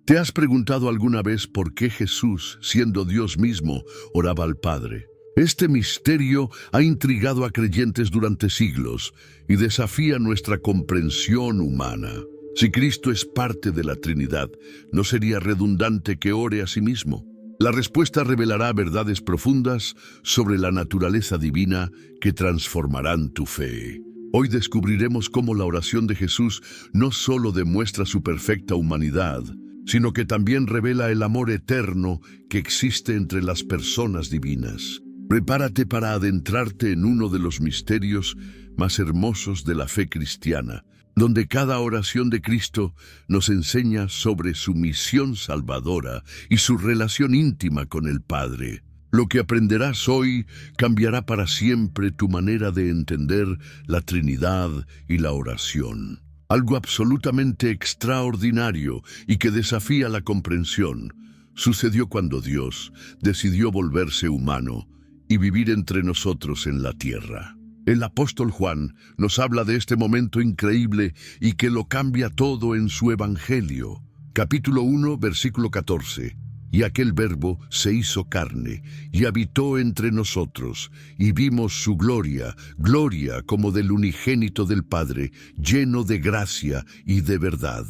¿Te has preguntado alguna vez por qué Jesús, siendo Dios mismo, oraba al Padre? Este misterio ha intrigado a creyentes durante siglos y desafía nuestra comprensión humana. Si Cristo es parte de la Trinidad, ¿no sería redundante que ore a sí mismo? La respuesta revelará verdades profundas sobre la naturaleza divina que transformarán tu fe. Hoy descubriremos cómo la oración de Jesús no solo demuestra su perfecta humanidad, sino que también revela el amor eterno que existe entre las personas divinas. Prepárate para adentrarte en uno de los misterios más hermosos de la fe cristiana, donde cada oración de Cristo nos enseña sobre su misión salvadora y su relación íntima con el Padre. Lo que aprenderás hoy cambiará para siempre tu manera de entender la Trinidad y la oración. Algo absolutamente extraordinario y que desafía la comprensión sucedió cuando Dios decidió volverse humano y vivir entre nosotros en la tierra. El apóstol Juan nos habla de este momento increíble y que lo cambia todo en su Evangelio. Capítulo 1, versículo 14. Y aquel Verbo se hizo carne y habitó entre nosotros, y vimos su gloria, gloria como del unigénito del Padre, lleno de gracia y de verdad.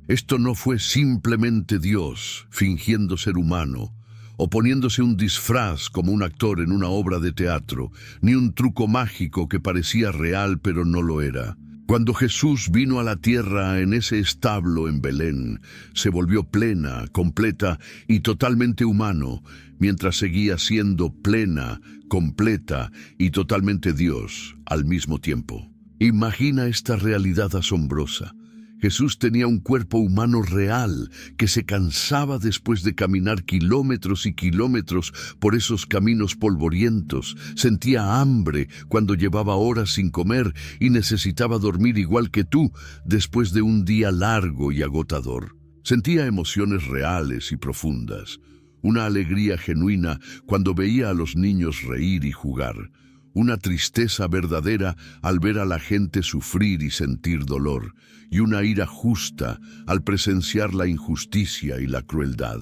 Esto no fue simplemente Dios fingiendo ser humano, o poniéndose un disfraz como un actor en una obra de teatro, ni un truco mágico que parecía real pero no lo era. Cuando Jesús vino a la tierra en ese establo en Belén, se volvió plena, completa y totalmente humano, mientras seguía siendo plena, completa y totalmente Dios al mismo tiempo. Imagina esta realidad asombrosa. Jesús tenía un cuerpo humano real que se cansaba después de caminar kilómetros y kilómetros por esos caminos polvorientos, sentía hambre cuando llevaba horas sin comer y necesitaba dormir igual que tú después de un día largo y agotador. Sentía emociones reales y profundas, una alegría genuina cuando veía a los niños reír y jugar, una tristeza verdadera al ver a la gente sufrir y sentir dolor, y una ira justa al presenciar la injusticia y la crueldad.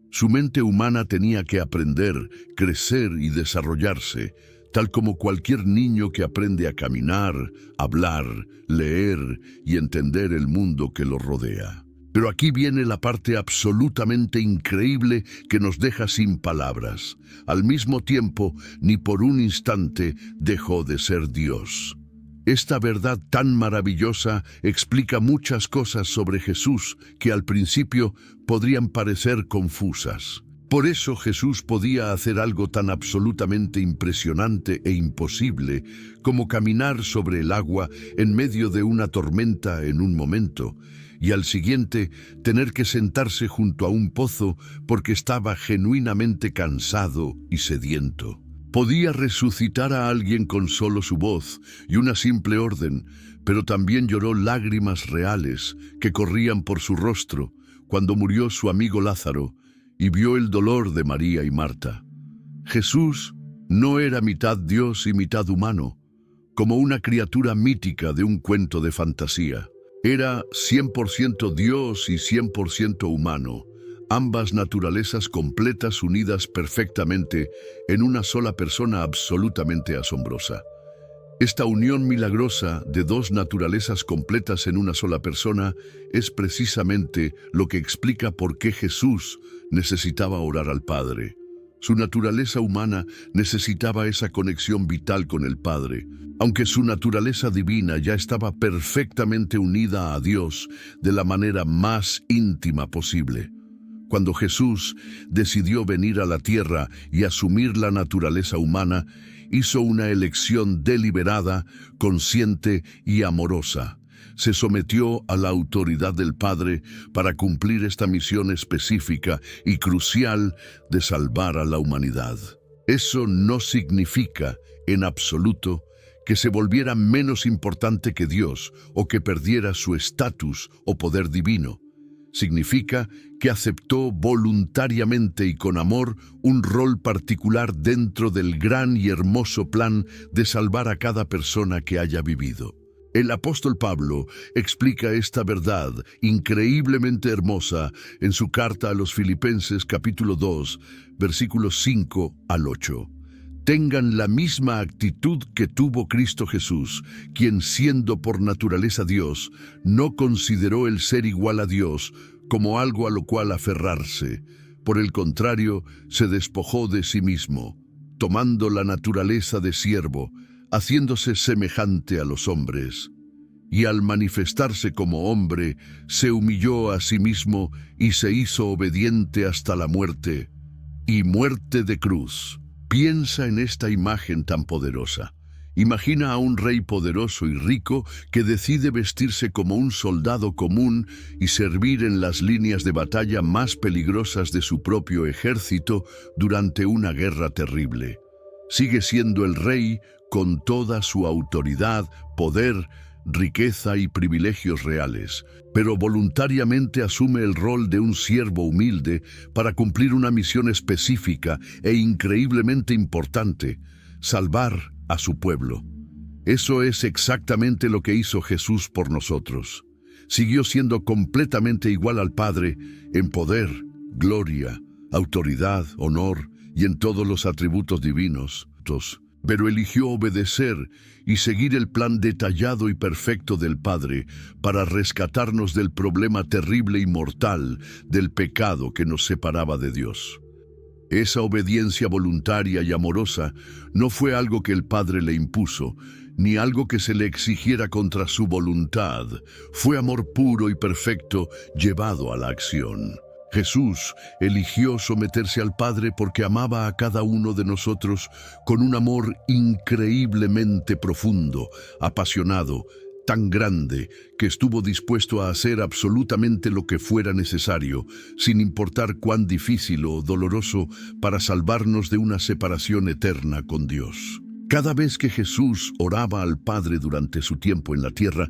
Su mente humana tenía que aprender, crecer y desarrollarse, tal como cualquier niño que aprende a caminar, hablar, leer y entender el mundo que lo rodea. Pero aquí viene la parte absolutamente increíble que nos deja sin palabras. Al mismo tiempo, ni por un instante dejó de ser Dios. Esta verdad tan maravillosa explica muchas cosas sobre Jesús que al principio podrían parecer confusas. Por eso Jesús podía hacer algo tan absolutamente impresionante e imposible como caminar sobre el agua en medio de una tormenta en un momento, y al siguiente tener que sentarse junto a un pozo porque estaba genuinamente cansado y sediento. Podía resucitar a alguien con solo su voz y una simple orden, pero también lloró lágrimas reales que corrían por su rostro cuando murió su amigo Lázaro y vio el dolor de María y Marta. Jesús no era mitad Dios y mitad humano, como una criatura mítica de un cuento de fantasía. Era 100% Dios y 100% humano, ambas naturalezas completas unidas perfectamente en una sola persona absolutamente asombrosa. Esta unión milagrosa de dos naturalezas completas en una sola persona es precisamente lo que explica por qué Jesús necesitaba orar al Padre. Su naturaleza humana necesitaba esa conexión vital con el Padre, aunque su naturaleza divina ya estaba perfectamente unida a Dios de la manera más íntima posible. Cuando Jesús decidió venir a la tierra y asumir la naturaleza humana, hizo una elección deliberada, consciente y amorosa. Se sometió a la autoridad del Padre para cumplir esta misión específica y crucial de salvar a la humanidad. Eso no significa, en absoluto, que se volviera menos importante que Dios o que perdiera su estatus o poder divino. Significa que aceptó voluntariamente y con amor un rol particular dentro del gran y hermoso plan de salvar a cada persona que haya vivido. El apóstol Pablo explica esta verdad increíblemente hermosa en su carta a los Filipenses capítulo 2, versículos 5 al 8. Tengan la misma actitud que tuvo Cristo Jesús, quien siendo por naturaleza Dios, no consideró el ser igual a Dios como algo a lo cual aferrarse. Por el contrario, se despojó de sí mismo, tomando la naturaleza de siervo, haciéndose semejante a los hombres. Y al manifestarse como hombre, se humilló a sí mismo y se hizo obediente hasta la muerte, y muerte de cruz. Piensa en esta imagen tan poderosa. Imagina a un rey poderoso y rico que decide vestirse como un soldado común y servir en las líneas de batalla más peligrosas de su propio ejército durante una guerra terrible. Sigue siendo el rey con toda su autoridad, poder, riqueza y privilegios reales, pero voluntariamente asume el rol de un siervo humilde para cumplir una misión específica e increíblemente importante: salvar a su pueblo. Eso es exactamente lo que hizo Jesús por nosotros. Siguió siendo completamente igual al Padre en poder, gloria, autoridad, honor y en todos los atributos divinos, pero eligió obedecer y seguir el plan detallado y perfecto del Padre para rescatarnos del problema terrible y mortal del pecado que nos separaba de Dios. Esa obediencia voluntaria y amorosa no fue algo que el Padre le impuso, ni algo que se le exigiera contra su voluntad. Fue amor puro y perfecto llevado a la acción. Jesús eligió someterse al Padre porque amaba a cada uno de nosotros con un amor increíblemente profundo, apasionado, tan grande que estuvo dispuesto a hacer absolutamente lo que fuera necesario, sin importar cuán difícil o doloroso, para salvarnos de una separación eterna con Dios. Cada vez que Jesús oraba al Padre durante su tiempo en la tierra,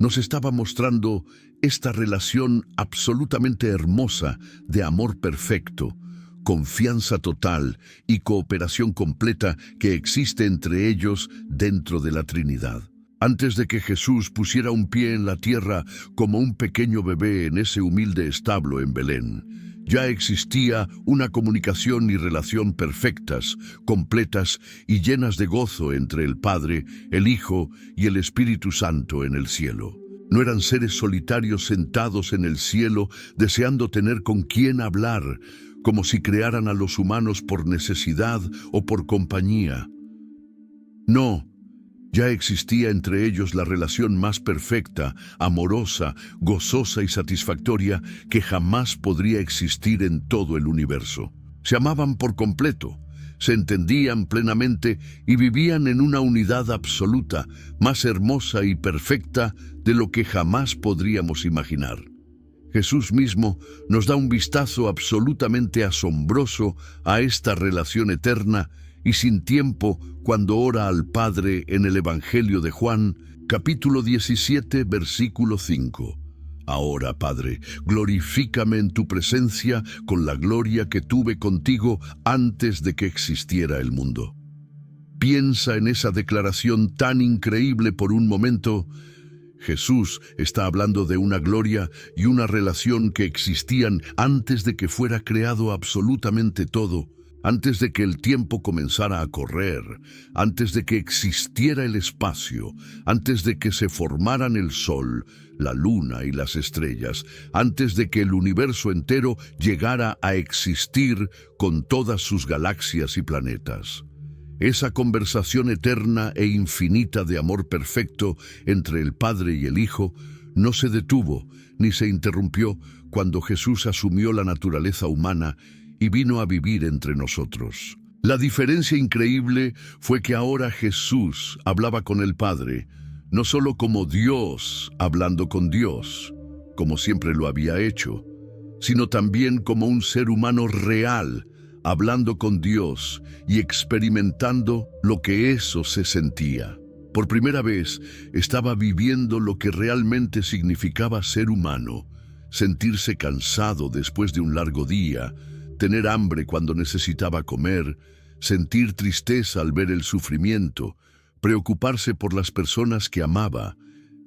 nos estaba mostrando esta relación absolutamente hermosa de amor perfecto, confianza total y cooperación completa que existe entre ellos dentro de la Trinidad. Antes de que Jesús pusiera un pie en la tierra como un pequeño bebé en ese humilde establo en Belén, ya existía una comunicación y relación perfectas, completas y llenas de gozo entre el Padre, el Hijo y el Espíritu Santo en el cielo. No eran seres solitarios sentados en el cielo deseando tener con quién hablar, como si crearan a los humanos por necesidad o por compañía. No. Ya existía entre ellos la relación más perfecta, amorosa, gozosa y satisfactoria que jamás podría existir en todo el universo. Se amaban por completo, se entendían plenamente y vivían en una unidad absoluta, más hermosa y perfecta de lo que jamás podríamos imaginar. Jesús mismo nos da un vistazo absolutamente asombroso a esta relación eterna y sin tiempo cuando ora al Padre en el Evangelio de Juan, capítulo 17, versículo 5. Ahora, Padre, glorifícame en tu presencia con la gloria que tuve contigo antes de que existiera el mundo. Piensa en esa declaración tan increíble por un momento. Jesús está hablando de una gloria y una relación que existían antes de que fuera creado absolutamente todo, antes de que el tiempo comenzara a correr, antes de que existiera el espacio, antes de que se formaran el sol, la luna y las estrellas, antes de que el universo entero llegara a existir con todas sus galaxias y planetas. Esa conversación eterna e infinita de amor perfecto entre el Padre y el Hijo no se detuvo ni se interrumpió cuando Jesús asumió la naturaleza humana y vino a vivir entre nosotros. La diferencia increíble fue que ahora Jesús hablaba con el Padre, no solo como Dios hablando con Dios, como siempre lo había hecho, sino también como un ser humano real, hablando con Dios y experimentando lo que eso se sentía. Por primera vez estaba viviendo lo que realmente significaba ser humano, sentirse cansado después de un largo día, tener hambre cuando necesitaba comer, sentir tristeza al ver el sufrimiento, preocuparse por las personas que amaba,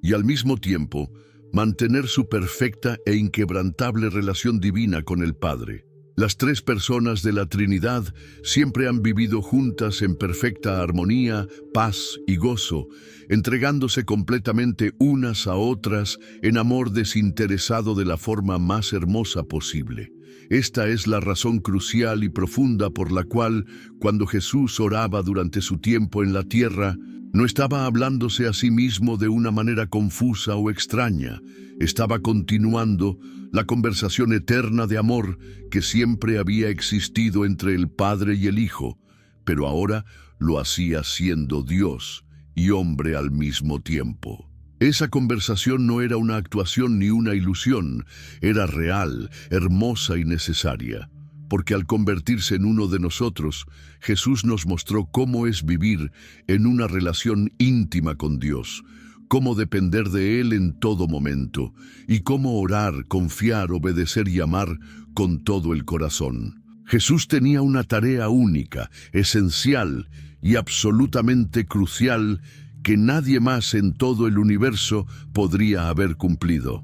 y al mismo tiempo mantener su perfecta e inquebrantable relación divina con el Padre. Las tres personas de la Trinidad siempre han vivido juntas en perfecta armonía, paz y gozo, entregándose completamente unas a otras en amor desinteresado de la forma más hermosa posible. Esta es la razón crucial y profunda por la cual, cuando Jesús oraba durante su tiempo en la tierra, no estaba hablándose a sí mismo de una manera confusa o extraña. Estaba continuando la conversación eterna de amor que siempre había existido entre el Padre y el Hijo, pero ahora lo hacía siendo Dios y hombre al mismo tiempo. Esa conversación no era una actuación ni una ilusión, era real, hermosa y necesaria. Porque al convertirse en uno de nosotros, Jesús nos mostró cómo es vivir en una relación íntima con Dios, cómo depender de Él en todo momento, y cómo orar, confiar, obedecer y amar con todo el corazón. Jesús tenía una tarea única, esencial y absolutamente crucial que nadie más en todo el universo podría haber cumplido.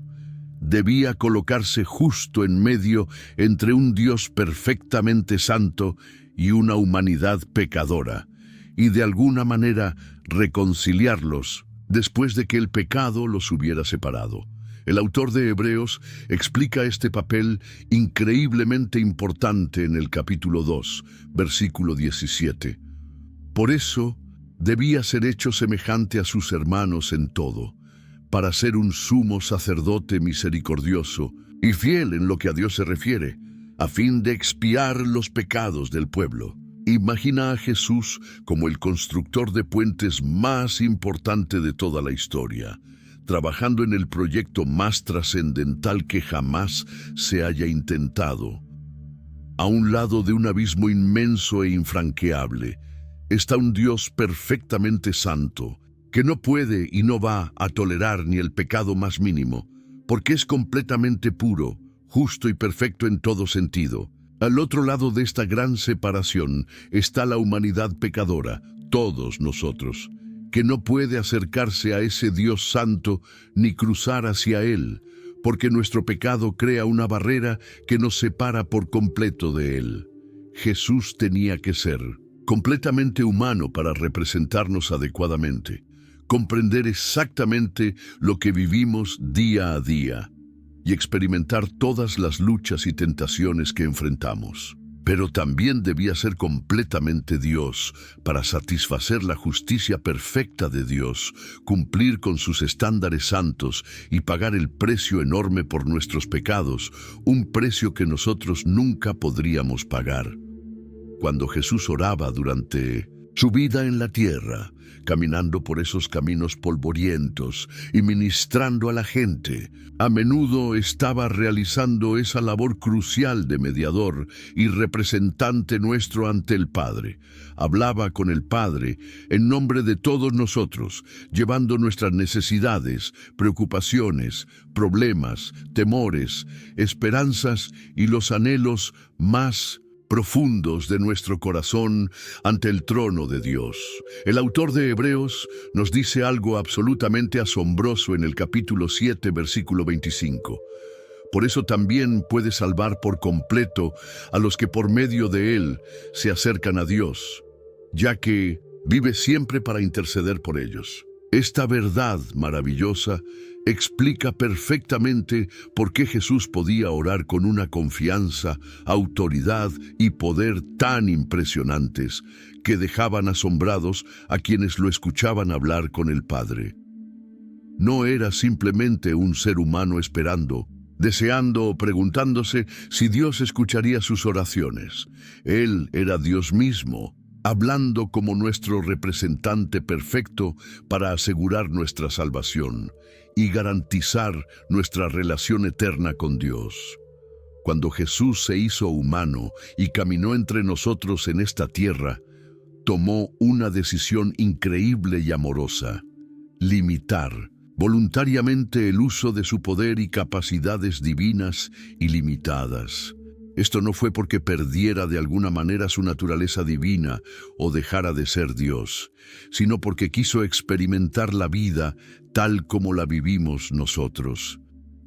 Debía colocarse justo en medio entre un Dios perfectamente santo y una humanidad pecadora, y de alguna manera reconciliarlos después de que el pecado los hubiera separado. El autor de Hebreos explica este papel increíblemente importante en el capítulo 2, versículo 17. Por eso debía ser hecho semejante a sus hermanos en todo, para ser un sumo sacerdote misericordioso y fiel en lo que a Dios se refiere, a fin de expiar los pecados del pueblo. Imagina a Jesús como el constructor de puentes más importante de toda la historia, trabajando en el proyecto más trascendental que jamás se haya intentado. A un lado de un abismo inmenso e infranqueable, está un Dios perfectamente santo, que no puede y no va a tolerar ni el pecado más mínimo, porque es completamente puro, justo y perfecto en todo sentido. Al otro lado de esta gran separación está la humanidad pecadora, todos nosotros, que no puede acercarse a ese Dios santo ni cruzar hacia Él, porque nuestro pecado crea una barrera que nos separa por completo de Él. Jesús tenía que ser completamente humano para representarnos adecuadamente, comprender exactamente lo que vivimos día a día y experimentar todas las luchas y tentaciones que enfrentamos. Pero también debía ser completamente Dios para satisfacer la justicia perfecta de Dios, cumplir con sus estándares santos y pagar el precio enorme por nuestros pecados, un precio que nosotros nunca podríamos pagar. Cuando Jesús oraba durante su vida en la tierra, caminando por esos caminos polvorientos y ministrando a la gente, a menudo estaba realizando esa labor crucial de mediador y representante nuestro ante el Padre. Hablaba con el Padre en nombre de todos nosotros, llevando nuestras necesidades, preocupaciones, problemas, temores, esperanzas y los anhelos más profundos de nuestro corazón ante el trono de Dios. El autor de Hebreos nos dice algo absolutamente asombroso en el capítulo 7, versículo 25. Por eso también puede salvar por completo a los que por medio de Él se acercan a Dios, ya que vive siempre para interceder por ellos. Esta verdad maravillosa explica perfectamente por qué Jesús podía orar con una confianza, autoridad y poder tan impresionantes que dejaban asombrados a quienes lo escuchaban hablar con el Padre. No era simplemente un ser humano esperando, deseando o preguntándose si Dios escucharía sus oraciones. Él era Dios mismo, hablando como nuestro representante perfecto para asegurar nuestra salvación y garantizar nuestra relación eterna con Dios. Cuando Jesús se hizo humano y caminó entre nosotros en esta tierra, tomó una decisión increíble y amorosa: limitar voluntariamente el uso de su poder y capacidades divinas ilimitadas. Esto no fue porque perdiera de alguna manera su naturaleza divina o dejara de ser Dios, sino porque quiso experimentar la vida tal como la vivimos nosotros,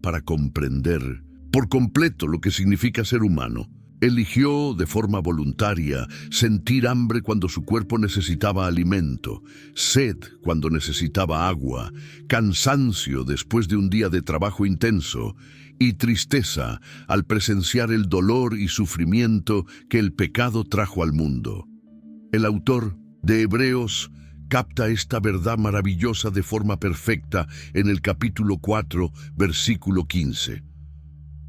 para comprender por completo lo que significa ser humano. Eligió de forma voluntaria sentir hambre cuando su cuerpo necesitaba alimento, sed cuando necesitaba agua, cansancio después de un día de trabajo intenso y tristeza al presenciar el dolor y sufrimiento que el pecado trajo al mundo. El autor de Hebreos capta esta verdad maravillosa de forma perfecta en el capítulo 4, versículo 15.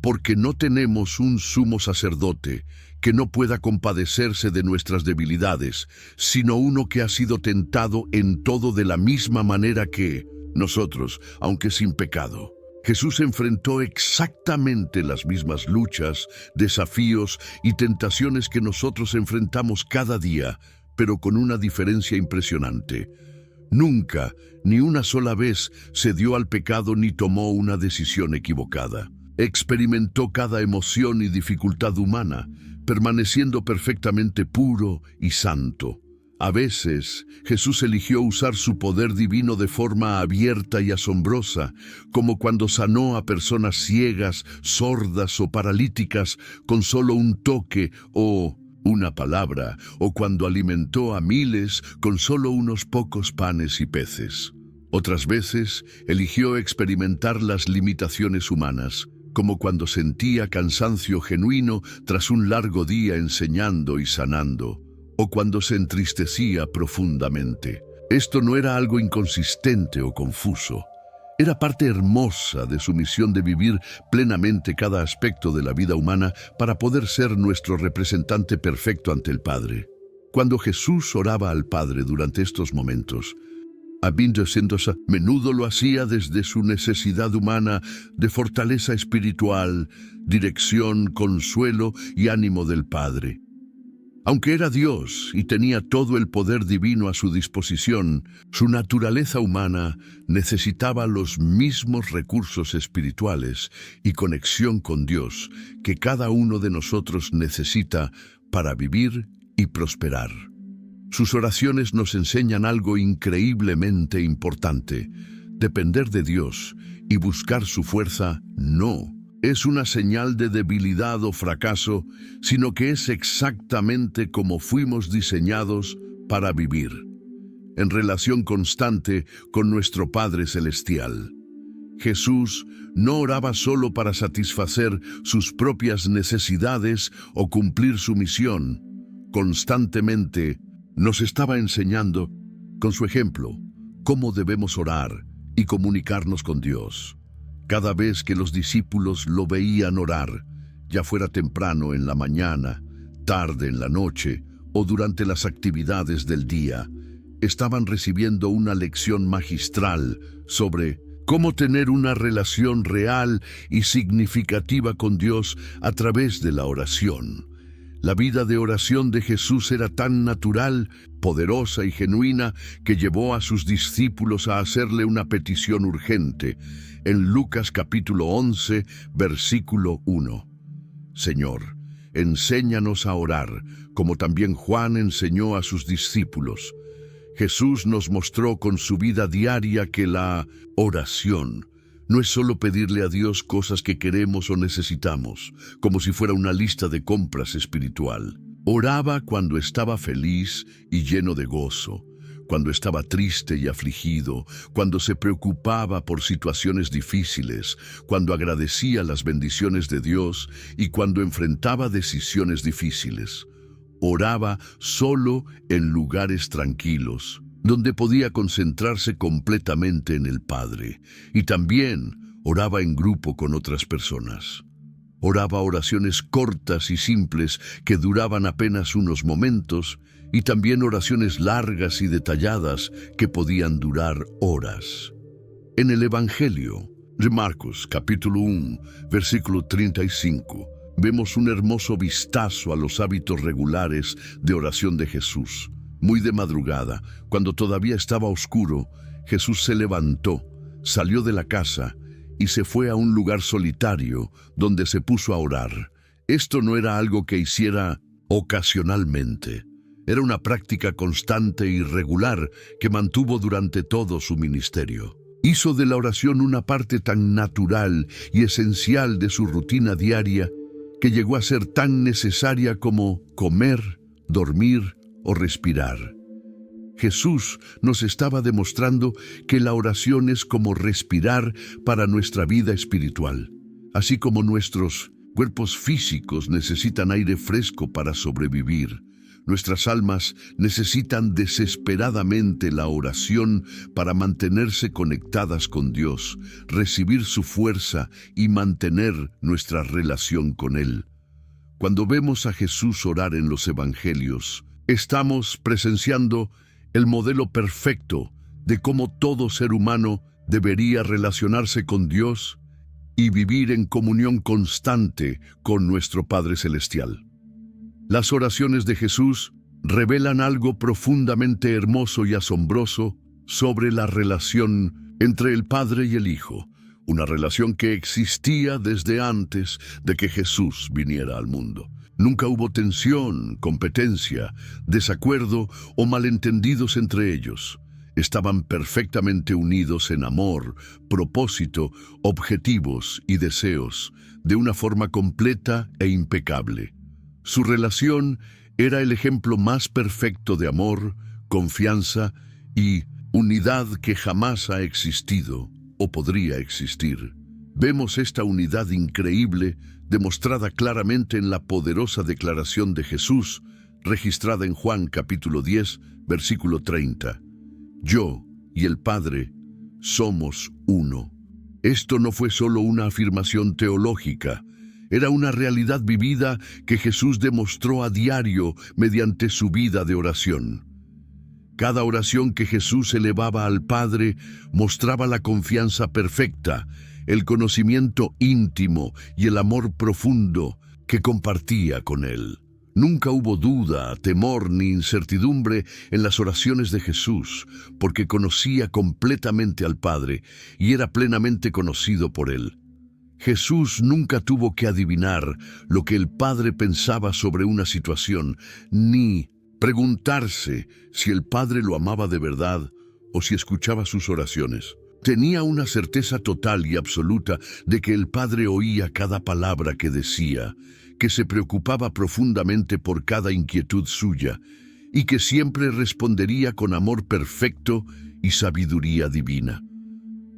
Porque no tenemos un sumo sacerdote que no pueda compadecerse de nuestras debilidades, sino uno que ha sido tentado en todo de la misma manera que nosotros, aunque sin pecado. Jesús enfrentó exactamente las mismas luchas, desafíos y tentaciones que nosotros enfrentamos cada día, pero con una diferencia impresionante. Nunca, ni una sola vez, se dio al pecado ni tomó una decisión equivocada. Experimentó cada emoción y dificultad humana, permaneciendo perfectamente puro y santo. A veces, Jesús eligió usar su poder divino de forma abierta y asombrosa, como cuando sanó a personas ciegas, sordas o paralíticas con solo un toque o una palabra, o cuando alimentó a miles con solo unos pocos panes y peces. Otras veces, eligió experimentar las limitaciones humanas, como cuando sentía cansancio genuino tras un largo día enseñando y sanando, o cuando se entristecía profundamente. Esto no era algo inconsistente o confuso. Era parte hermosa de su misión de vivir plenamente cada aspecto de la vida humana para poder ser nuestro representante perfecto ante el Padre. Cuando Jesús oraba al Padre durante estos momentos, a menudo lo hacía desde su necesidad humana de fortaleza espiritual, dirección, consuelo y ánimo del Padre. Aunque era Dios y tenía todo el poder divino a su disposición, su naturaleza humana necesitaba los mismos recursos espirituales y conexión con Dios que cada uno de nosotros necesita para vivir y prosperar. Sus oraciones nos enseñan algo increíblemente importante. Depender de Dios y buscar su fuerza no es una señal de debilidad o fracaso, sino que es exactamente como fuimos diseñados para vivir, en relación constante con nuestro Padre Celestial. Jesús no oraba solo para satisfacer sus propias necesidades o cumplir su misión. Constantemente nos estaba enseñando, con su ejemplo, cómo debemos orar y comunicarnos con Dios. Cada vez que los discípulos lo veían orar, ya fuera temprano en la mañana, tarde en la noche o durante las actividades del día, estaban recibiendo una lección magistral sobre cómo tener una relación real y significativa con Dios a través de la oración. La vida de oración de Jesús era tan natural, poderosa y genuina que llevó a sus discípulos a hacerle una petición urgente. En Lucas capítulo 11, versículo 1. Señor, enséñanos a orar, como también Juan enseñó a sus discípulos. Jesús nos mostró con su vida diaria que la oración no es solo pedirle a Dios cosas que queremos o necesitamos, como si fuera una lista de compras espiritual. Oraba cuando estaba feliz y lleno de gozo, cuando estaba triste y afligido, cuando se preocupaba por situaciones difíciles, cuando agradecía las bendiciones de Dios y cuando enfrentaba decisiones difíciles. Oraba solo en lugares tranquilos, donde podía concentrarse completamente en el Padre, y también oraba en grupo con otras personas. Oraba oraciones cortas y simples que duraban apenas unos momentos, y también oraciones largas y detalladas que podían durar horas. En el Evangelio de Marcos, capítulo 1, versículo 35, vemos un hermoso vistazo a los hábitos regulares de oración de Jesús. Muy de madrugada, cuando todavía estaba oscuro, Jesús se levantó, salió de la casa y se fue a un lugar solitario donde se puso a orar. Esto no era algo que hiciera ocasionalmente. Era una práctica constante y regular que mantuvo durante todo su ministerio. Hizo de la oración una parte tan natural y esencial de su rutina diaria que llegó a ser tan necesaria como comer, dormir o respirar. Jesús nos estaba demostrando que la oración es como respirar para nuestra vida espiritual, así como nuestros cuerpos físicos necesitan aire fresco para sobrevivir. Nuestras almas necesitan desesperadamente la oración para mantenerse conectadas con Dios, recibir su fuerza y mantener nuestra relación con Él. Cuando vemos a Jesús orar en los Evangelios, estamos presenciando el modelo perfecto de cómo todo ser humano debería relacionarse con Dios y vivir en comunión constante con nuestro Padre Celestial. Las oraciones de Jesús revelan algo profundamente hermoso y asombroso sobre la relación entre el Padre y el Hijo, una relación que existía desde antes de que Jesús viniera al mundo. Nunca hubo tensión, competencia, desacuerdo o malentendidos entre ellos. Estaban perfectamente unidos en amor, propósito, objetivos y deseos, de una forma completa e impecable. Su relación era el ejemplo más perfecto de amor, confianza y unidad que jamás ha existido o podría existir. Vemos esta unidad increíble demostrada claramente en la poderosa declaración de Jesús, registrada en Juan capítulo 10, versículo 30. Yo y el Padre somos uno. Esto no fue solo una afirmación teológica, era una realidad vivida que Jesús demostró a diario mediante su vida de oración. Cada oración que Jesús elevaba al Padre mostraba la confianza perfecta, el conocimiento íntimo y el amor profundo que compartía con Él. Nunca hubo duda, temor ni incertidumbre en las oraciones de Jesús, porque conocía completamente al Padre y era plenamente conocido por Él. Jesús nunca tuvo que adivinar lo que el Padre pensaba sobre una situación, ni preguntarse si el Padre lo amaba de verdad o si escuchaba sus oraciones. Tenía una certeza total y absoluta de que el Padre oía cada palabra que decía, que se preocupaba profundamente por cada inquietud suya y que siempre respondería con amor perfecto y sabiduría divina.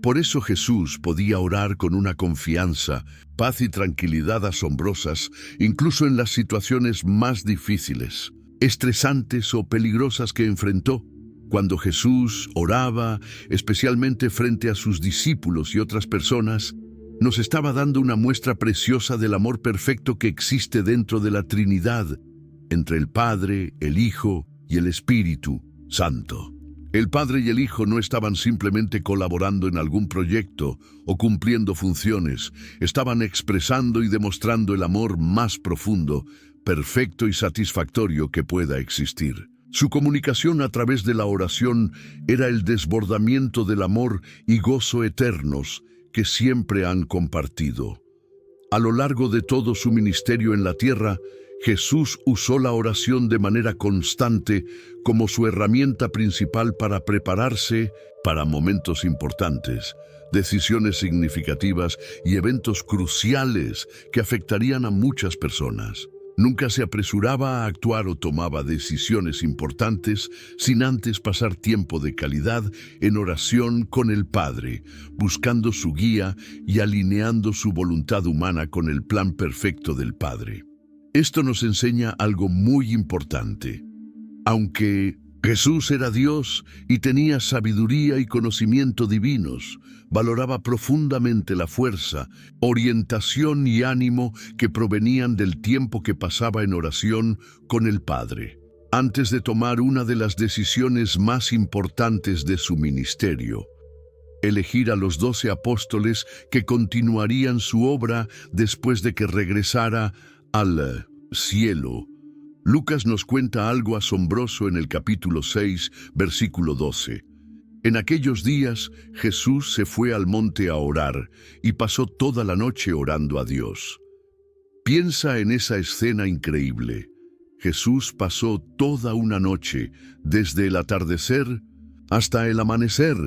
Por eso Jesús podía orar con una confianza, paz y tranquilidad asombrosas, incluso en las situaciones más difíciles, estresantes o peligrosas que enfrentó. Cuando Jesús oraba, especialmente frente a sus discípulos y otras personas, nos estaba dando una muestra preciosa del amor perfecto que existe dentro de la Trinidad, entre el Padre, el Hijo y el Espíritu Santo. El Padre y el Hijo no estaban simplemente colaborando en algún proyecto o cumpliendo funciones, estaban expresando y demostrando el amor más profundo, perfecto y satisfactorio que pueda existir. Su comunicación a través de la oración era el desbordamiento del amor y gozo eternos que siempre han compartido. A lo largo de todo su ministerio en la tierra, Jesús usó la oración de manera constante como su herramienta principal para prepararse para momentos importantes, decisiones significativas y eventos cruciales que afectarían a muchas personas. Nunca se apresuraba a actuar o tomaba decisiones importantes sin antes pasar tiempo de calidad en oración con el Padre, buscando su guía y alineando su voluntad humana con el plan perfecto del Padre. Esto nos enseña algo muy importante. Aunque Jesús era Dios y tenía sabiduría y conocimiento divinos, valoraba profundamente la fuerza, orientación y ánimo que provenían del tiempo que pasaba en oración con el Padre. Antes de tomar una de las decisiones más importantes de su ministerio, elegir a los 12 apóstoles que continuarían su obra después de que regresara al cielo, Lucas nos cuenta algo asombroso en el capítulo 6, versículo 12. En aquellos días, Jesús se fue al monte a orar y pasó toda la noche orando a Dios. Piensa en esa escena increíble. Jesús pasó toda una noche, desde el atardecer hasta el amanecer,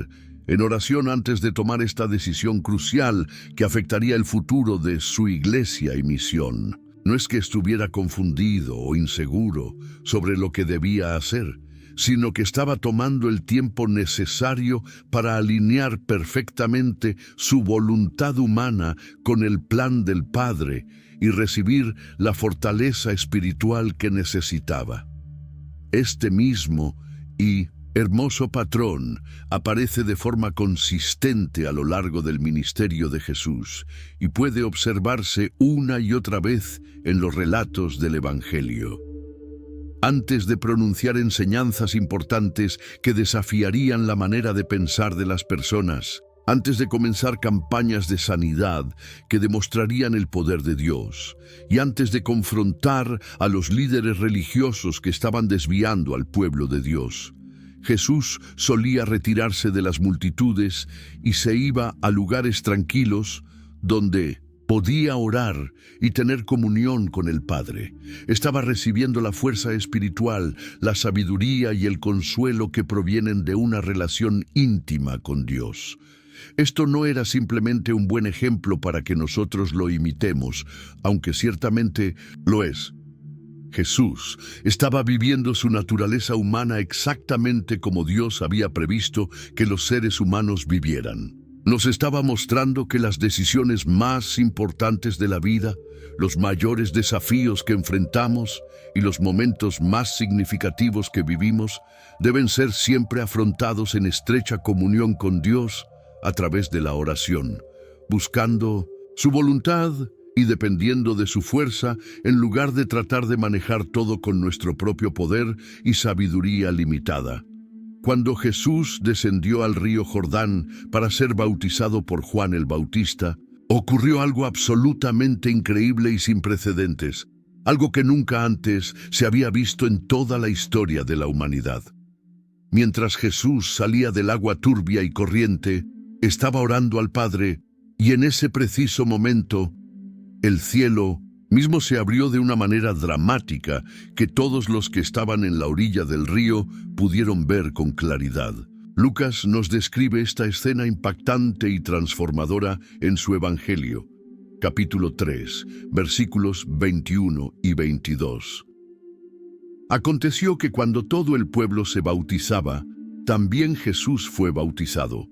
en oración antes de tomar esta decisión crucial que afectaría el futuro de su iglesia y misión. No es que estuviera confundido o inseguro sobre lo que debía hacer, sino que estaba tomando el tiempo necesario para alinear perfectamente su voluntad humana con el plan del Padre y recibir la fortaleza espiritual que necesitaba. Este mismo y hermoso patrón aparece de forma consistente a lo largo del ministerio de Jesús y puede observarse una y otra vez en los relatos del Evangelio. Antes de pronunciar enseñanzas importantes que desafiarían la manera de pensar de las personas, antes de comenzar campañas de sanidad que demostrarían el poder de Dios, y antes de confrontar a los líderes religiosos que estaban desviando al pueblo de Dios, Jesús solía retirarse de las multitudes y se iba a lugares tranquilos donde podía orar y tener comunión con el Padre. Estaba recibiendo la fuerza espiritual, la sabiduría y el consuelo que provienen de una relación íntima con Dios. Esto no era simplemente un buen ejemplo para que nosotros lo imitemos, aunque ciertamente lo es. Jesús estaba viviendo su naturaleza humana exactamente como Dios había previsto que los seres humanos vivieran. Nos estaba mostrando que las decisiones más importantes de la vida, los mayores desafíos que enfrentamos y los momentos más significativos que vivimos deben ser siempre afrontados en estrecha comunión con Dios a través de la oración, buscando su voluntad y dependiendo de su fuerza en lugar de tratar de manejar todo con nuestro propio poder y sabiduría limitada. Cuando Jesús descendió al río Jordán para ser bautizado por Juan el Bautista, ocurrió algo absolutamente increíble y sin precedentes, algo que nunca antes se había visto en toda la historia de la humanidad. Mientras Jesús salía del agua turbia y corriente, estaba orando al Padre, y en ese preciso momento, el cielo mismo se abrió de una manera dramática que todos los que estaban en la orilla del río pudieron ver con claridad. Lucas nos describe esta escena impactante y transformadora en su Evangelio, capítulo 3, versículos 21 y 22. Aconteció que cuando todo el pueblo se bautizaba, también Jesús fue bautizado.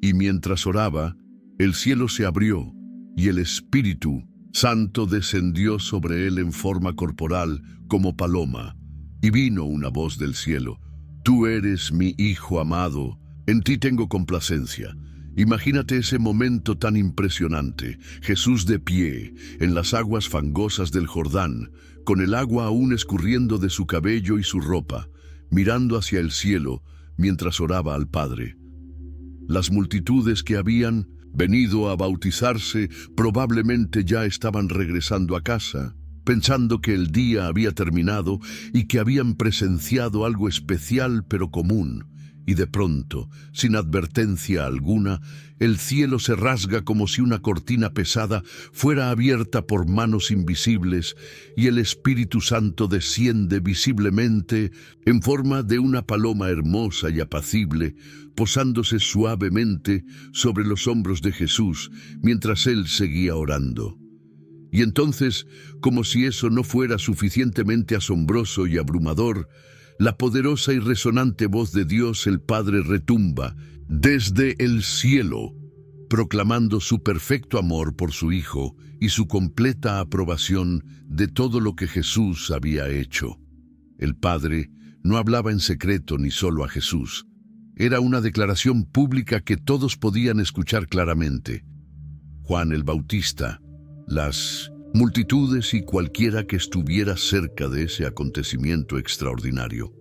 Y mientras oraba, el cielo se abrió, y el Espíritu Santo descendió sobre él en forma corporal como paloma, y vino una voz del cielo: «Tú eres mi Hijo amado, en ti tengo complacencia». Imagínate ese momento tan impresionante, Jesús de pie, en las aguas fangosas del Jordán, con el agua aún escurriendo de su cabello y su ropa, mirando hacia el cielo mientras oraba al Padre. Las multitudes que habían venido a bautizarse probablemente ya estaban regresando a casa, pensando que el día había terminado y que habían presenciado algo especial pero común. Y de pronto, sin advertencia alguna, el cielo se rasga como si una cortina pesada fuera abierta por manos invisibles y el Espíritu Santo desciende visiblemente en forma de una paloma hermosa y apacible, posándose suavemente sobre los hombros de Jesús mientras él seguía orando. Y entonces, como si eso no fuera suficientemente asombroso y abrumador, la poderosa y resonante voz de Dios el Padre retumba desde el cielo, proclamando su perfecto amor por su Hijo y su completa aprobación de todo lo que Jesús había hecho. El Padre no hablaba en secreto ni solo a Jesús. Era una declaración pública que todos podían escuchar claramente. Juan el Bautista, las multitudes y cualquiera que estuviera cerca de ese acontecimiento extraordinario.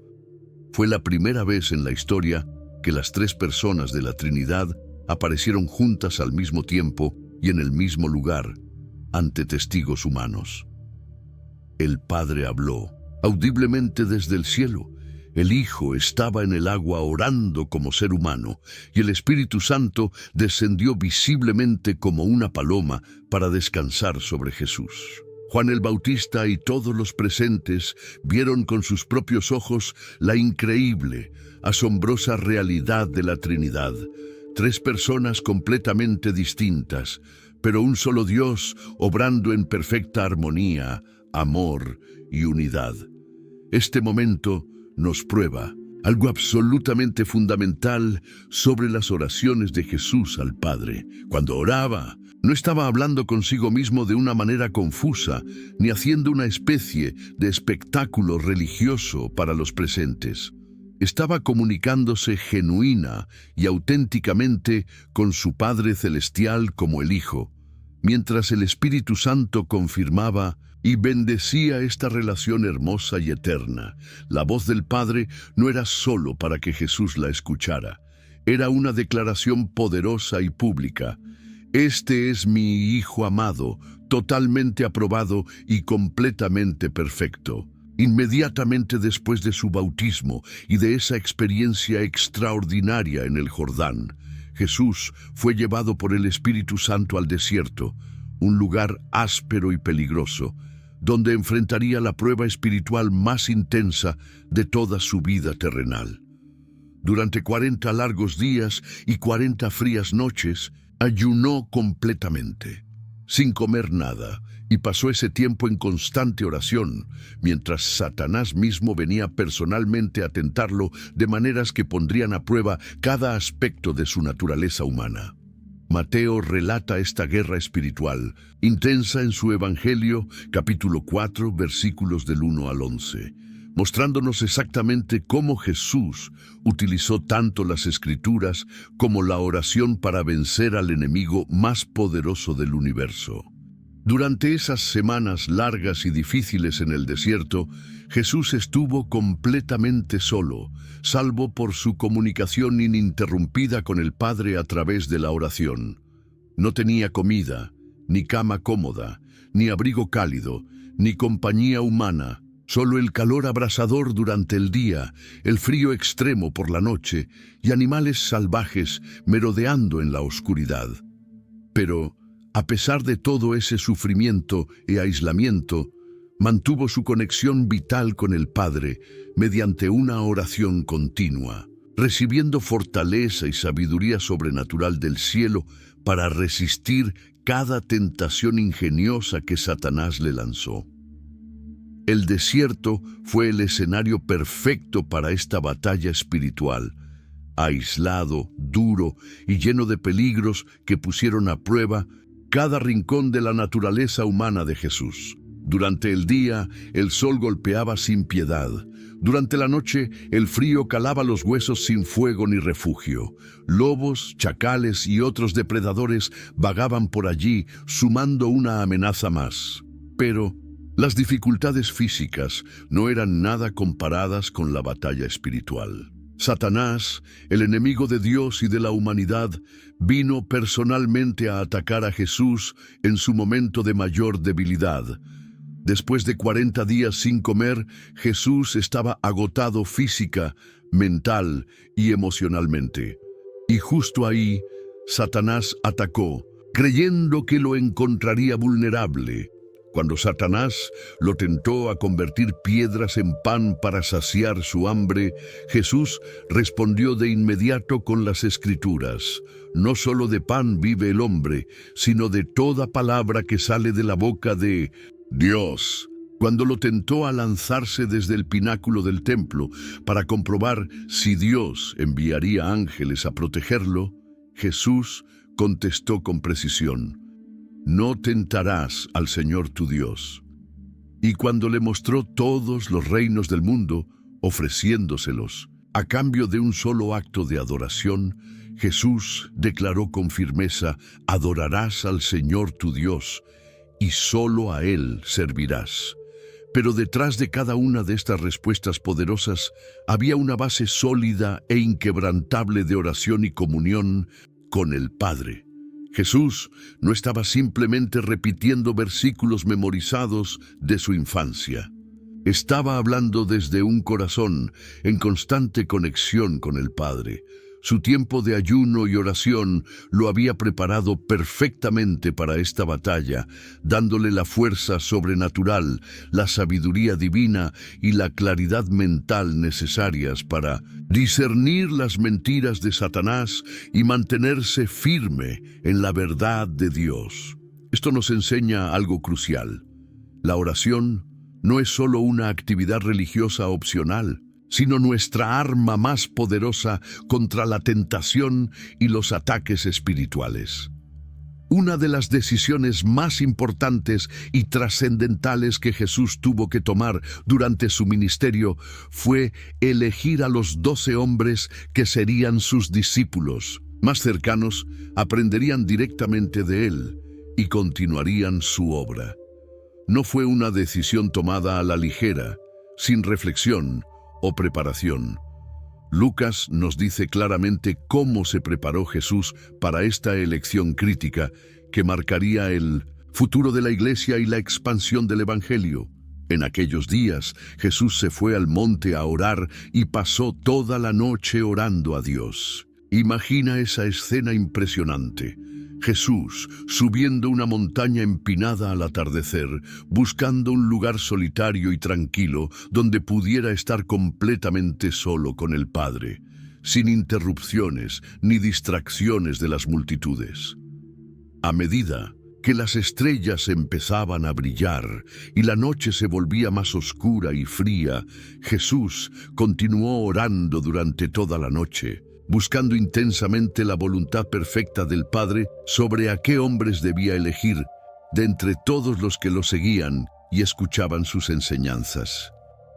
Fue la primera vez en la historia que las tres personas de la Trinidad aparecieron juntas al mismo tiempo y en el mismo lugar, ante testigos humanos. El Padre habló audiblemente desde el cielo. El Hijo estaba en el agua orando como ser humano, y el Espíritu Santo descendió visiblemente como una paloma para descansar sobre Jesús. Juan el Bautista y todos los presentes vieron con sus propios ojos la increíble, asombrosa realidad de la Trinidad. Tres personas completamente distintas, pero un solo Dios obrando en perfecta armonía, amor y unidad. Este momento nos prueba algo absolutamente fundamental sobre las oraciones de Jesús al Padre. Cuando oraba, no estaba hablando consigo mismo de una manera confusa, ni haciendo una especie de espectáculo religioso para los presentes. Estaba comunicándose genuina y auténticamente con su Padre Celestial como el Hijo, mientras el Espíritu Santo confirmaba y bendecía esta relación hermosa y eterna. La voz del Padre no era solo para que Jesús la escuchara, era una declaración poderosa y pública. Este es mi Hijo amado, totalmente aprobado y completamente perfecto. Inmediatamente después de su bautismo y de esa experiencia extraordinaria en el Jordán, Jesús fue llevado por el Espíritu Santo al desierto, un lugar áspero y peligroso, donde enfrentaría la prueba espiritual más intensa de toda su vida terrenal. Durante 40 largos días y 40 frías noches, ayunó completamente, sin comer nada, y pasó ese tiempo en constante oración, mientras Satanás mismo venía personalmente a tentarlo de maneras que pondrían a prueba cada aspecto de su naturaleza humana. Mateo relata esta guerra espiritual, intensa en su Evangelio, capítulo 4, versículos del 1 al 11, mostrándonos exactamente cómo Jesús utilizó tanto las Escrituras como la oración para vencer al enemigo más poderoso del universo. Durante esas semanas largas y difíciles en el desierto, Jesús estuvo completamente solo, salvo por su comunicación ininterrumpida con el Padre a través de la oración. No tenía comida, ni cama cómoda, ni abrigo cálido, ni compañía humana, solo el calor abrasador durante el día, el frío extremo por la noche y animales salvajes merodeando en la oscuridad. Pero, a pesar de todo ese sufrimiento y aislamiento, mantuvo su conexión vital con el Padre mediante una oración continua, recibiendo fortaleza y sabiduría sobrenatural del cielo para resistir cada tentación ingeniosa que Satanás le lanzó. El desierto fue el escenario perfecto para esta batalla espiritual, aislado, duro y lleno de peligros que pusieron a prueba cada rincón de la naturaleza humana de Jesús. Durante el día, el sol golpeaba sin piedad. Durante la noche, el frío calaba los huesos sin fuego ni refugio. Lobos, chacales y otros depredadores vagaban por allí, sumando una amenaza más. Pero las dificultades físicas no eran nada comparadas con la batalla espiritual. Satanás, el enemigo de Dios y de la humanidad, vino personalmente a atacar a Jesús en su momento de mayor debilidad. Después de 40 días sin comer, Jesús estaba agotado física, mental y emocionalmente. Y justo ahí, Satanás atacó, creyendo que lo encontraría vulnerable. Cuando Satanás lo tentó a convertir piedras en pan para saciar su hambre, Jesús respondió de inmediato con las Escrituras: no solo de pan vive el hombre, sino de toda palabra que sale de la boca de Dios. Cuando lo tentó a lanzarse desde el pináculo del templo para comprobar si Dios enviaría ángeles a protegerlo, Jesús contestó con precisión: no tentarás al Señor tu Dios. Y cuando le mostró todos los reinos del mundo, ofreciéndoselos, a cambio de un solo acto de adoración, Jesús declaró con firmeza: adorarás al Señor tu Dios, y solo a Él servirás. Pero detrás de cada una de estas respuestas poderosas había una base sólida e inquebrantable de oración y comunión con el Padre. Jesús no estaba simplemente repitiendo versículos memorizados de su infancia. Estaba hablando desde un corazón en constante conexión con el Padre, Su tiempo de ayuno y oración lo había preparado perfectamente para esta batalla, dándole la fuerza sobrenatural, la sabiduría divina y la claridad mental necesarias para discernir las mentiras de Satanás y mantenerse firme en la verdad de Dios. Esto nos enseña algo crucial. La oración no es solo una actividad religiosa opcional, sino nuestra arma más poderosa contra la tentación y los ataques espirituales. Una de las decisiones más importantes y trascendentales que Jesús tuvo que tomar durante su ministerio fue elegir a los 12 hombres que serían sus discípulos. Más cercanos, aprenderían directamente de él y continuarían su obra. No fue una decisión tomada a la ligera, sin reflexión o preparación. Lucas nos dice claramente cómo se preparó Jesús para esta elección crítica que marcaría el futuro de la iglesia y la expansión del evangelio. En aquellos días, Jesús se fue al monte a orar y pasó toda la noche orando a Dios. Imagina esa escena impresionante. Jesús subiendo una montaña empinada al atardecer, buscando un lugar solitario y tranquilo donde pudiera estar completamente solo con el Padre, sin interrupciones ni distracciones de las multitudes. A medida que las estrellas empezaban a brillar y la noche se volvía más oscura y fría, Jesús continuó orando durante toda la noche, buscando intensamente la voluntad perfecta del Padre sobre a qué hombres debía elegir de entre todos los que lo seguían y escuchaban sus enseñanzas.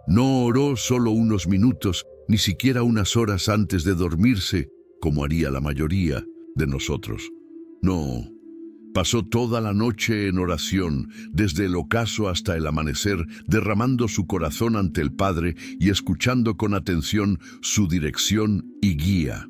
No oró solo unos minutos, ni siquiera unas horas antes de dormirse, como haría la mayoría de nosotros. No, pasó toda la noche en oración, desde el ocaso hasta el amanecer, derramando su corazón ante el Padre y escuchando con atención su dirección y guía.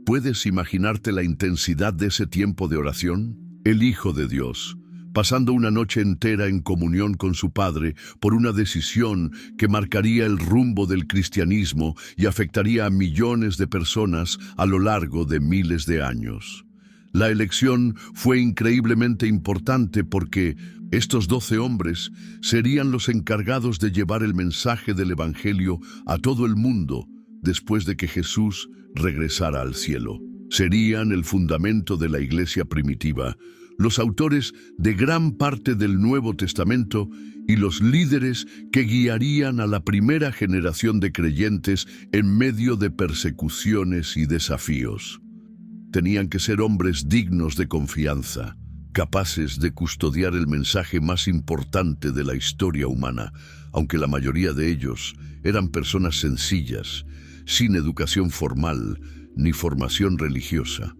¿Puedes imaginarte la intensidad de ese tiempo de oración? El Hijo de Dios, pasando una noche entera en comunión con su Padre por una decisión que marcaría el rumbo del cristianismo y afectaría a millones de personas a lo largo de miles de años. La elección fue increíblemente importante porque estos 12 hombres serían los encargados de llevar el mensaje del Evangelio a todo el mundo después de que Jesús regresara al cielo. Serían el fundamento de la iglesia primitiva, los autores de gran parte del Nuevo Testamento y los líderes que guiarían a la primera generación de creyentes en medio de persecuciones y desafíos. Tenían que ser hombres dignos de confianza, capaces de custodiar el mensaje más importante de la historia humana, aunque la mayoría de ellos eran personas sencillas, sin educación formal ni formación religiosa.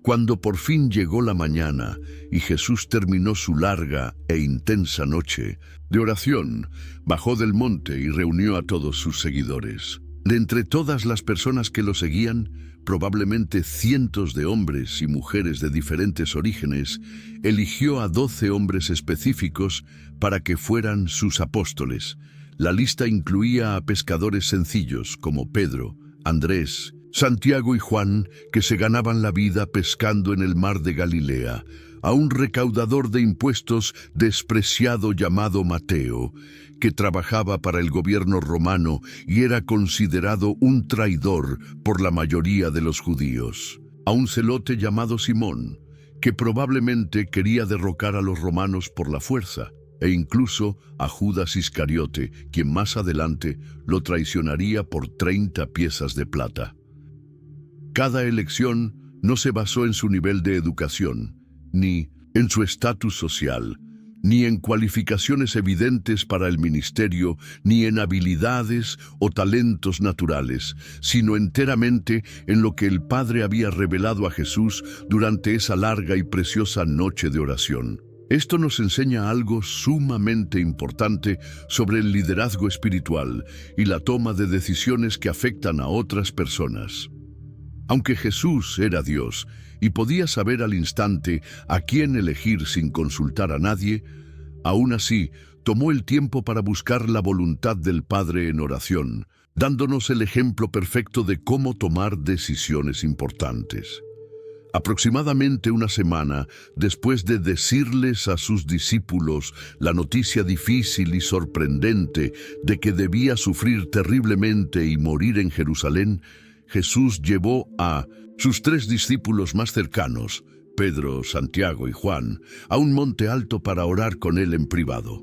Cuando por fin llegó la mañana y Jesús terminó su larga e intensa noche de oración, bajó del monte y reunió a todos sus seguidores. De entre todas las personas que lo seguían, probablemente cientos de hombres y mujeres de diferentes orígenes, eligió a 12 hombres específicos para que fueran sus apóstoles. La lista incluía a pescadores sencillos como Pedro, Andrés, Santiago y Juan, que se ganaban la vida pescando en el mar de Galilea, a un recaudador de impuestos despreciado llamado Mateo, que trabajaba para el gobierno romano y era considerado un traidor por la mayoría de los judíos, a un celote llamado Simón, que probablemente quería derrocar a los romanos por la fuerza, e incluso a Judas Iscariote, quien más adelante lo traicionaría por 30 piezas de plata. Cada elección no se basó en su nivel de educación, ni en su estatus social, ni en cualificaciones evidentes para el ministerio, ni en habilidades o talentos naturales, sino enteramente en lo que el Padre había revelado a Jesús durante esa larga y preciosa noche de oración. Esto nos enseña algo sumamente importante sobre el liderazgo espiritual y la toma de decisiones que afectan a otras personas. Aunque Jesús era Dios y podía saber al instante a quién elegir sin consultar a nadie, aún así tomó el tiempo para buscar la voluntad del Padre en oración, dándonos el ejemplo perfecto de cómo tomar decisiones importantes. Aproximadamente una semana después de decirles a sus discípulos la noticia difícil y sorprendente de que debía sufrir terriblemente y morir en Jerusalén, Jesús llevó a sus 3 discípulos más cercanos, Pedro, Santiago y Juan, a un monte alto para orar con él en privado.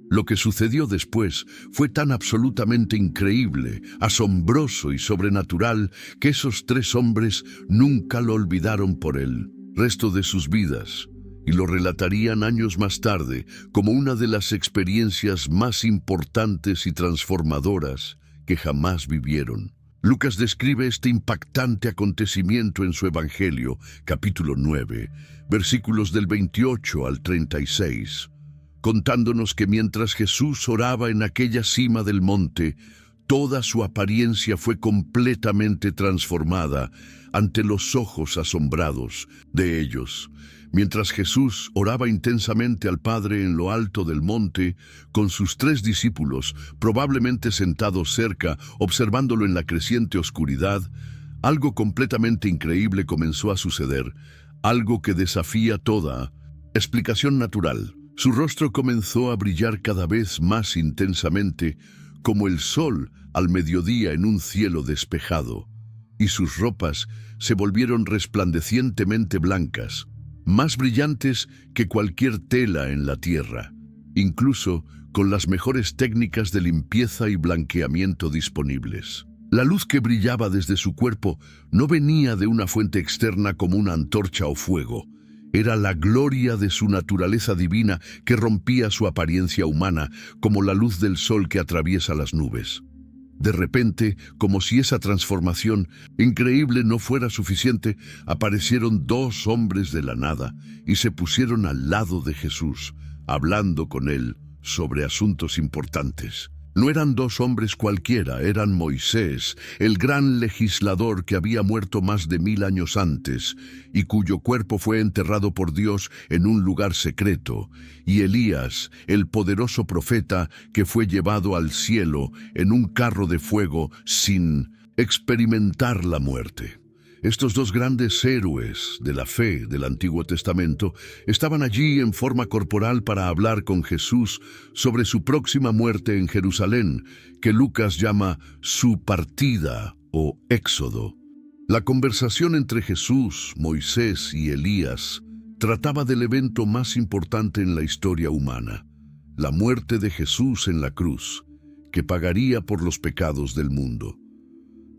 Lo que sucedió después fue tan absolutamente increíble, asombroso y sobrenatural que esos 3 hombres nunca lo olvidaron por el resto de sus vidas y lo relatarían años más tarde como una de las experiencias más importantes y transformadoras que jamás vivieron. Lucas describe este impactante acontecimiento en su Evangelio, capítulo 9, versículos del 28 al 36. Contándonos que mientras Jesús oraba en aquella cima del monte, toda su apariencia fue completamente transformada ante los ojos asombrados de ellos. Mientras Jesús oraba intensamente al Padre en lo alto del monte, con sus 3 discípulos, probablemente sentados cerca, observándolo en la creciente oscuridad, algo completamente increíble comenzó a suceder, algo que desafía toda explicación natural. Su rostro comenzó a brillar cada vez más intensamente, como el sol al mediodía en un cielo despejado, y sus ropas se volvieron resplandecientemente blancas, más brillantes que cualquier tela en la tierra, incluso con las mejores técnicas de limpieza y blanqueamiento disponibles. La luz que brillaba desde su cuerpo no venía de una fuente externa como una antorcha o fuego. Era la gloria de su naturaleza divina que rompía su apariencia humana, como la luz del sol que atraviesa las nubes. De repente, como si esa transformación increíble no fuera suficiente, aparecieron 2 hombres de la nada y se pusieron al lado de Jesús, hablando con él sobre asuntos importantes. No eran 2 hombres cualquiera, eran Moisés, el gran legislador que había muerto más de 1000 años antes y cuyo cuerpo fue enterrado por Dios en un lugar secreto, y Elías, el poderoso profeta que fue llevado al cielo en un carro de fuego sin experimentar la muerte. Estos 2 grandes héroes de la fe del Antiguo Testamento estaban allí en forma corporal para hablar con Jesús sobre su próxima muerte en Jerusalén, que Lucas llama su partida o éxodo. La conversación entre Jesús, Moisés y Elías trataba del evento más importante en la historia humana, la muerte de Jesús en la cruz, que pagaría por los pecados del mundo.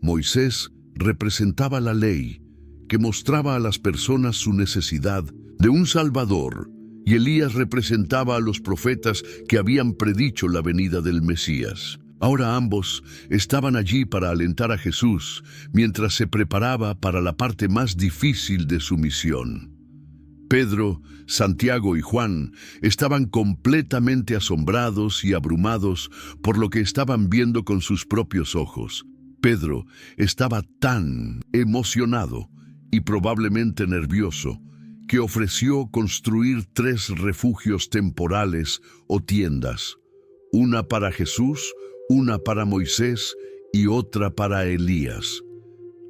Moisés representaba la ley, que mostraba a las personas su necesidad de un Salvador, y Elías representaba a los profetas que habían predicho la venida del Mesías. Ahora ambos estaban allí para alentar a Jesús, mientras se preparaba para la parte más difícil de su misión. Pedro, Santiago y Juan estaban completamente asombrados y abrumados por lo que estaban viendo con sus propios ojos. Pedro estaba tan emocionado y probablemente nervioso que ofreció construir 3 refugios temporales o tiendas, una para Jesús, una para Moisés y otra para Elías.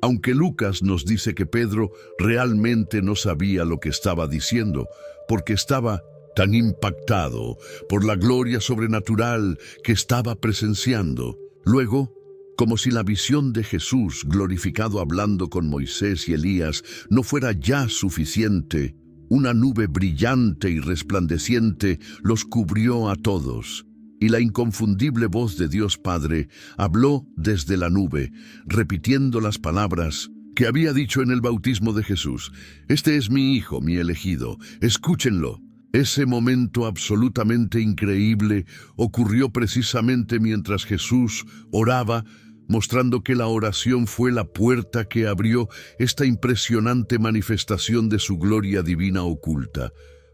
Aunque Lucas nos dice que Pedro realmente no sabía lo que estaba diciendo, porque estaba tan impactado por la gloria sobrenatural que estaba presenciando. Luego, como si la visión de Jesús glorificado hablando con Moisés y Elías no fuera ya suficiente, una nube brillante y resplandeciente los cubrió a todos, y la inconfundible voz de Dios Padre habló desde la nube, repitiendo las palabras que había dicho en el bautismo de Jesús: «Este es mi Hijo, mi elegido, escúchenlo». Ese momento absolutamente increíble ocurrió precisamente mientras Jesús oraba, mostrando que la oración fue la puerta que abrió esta impresionante manifestación de su gloria divina oculta.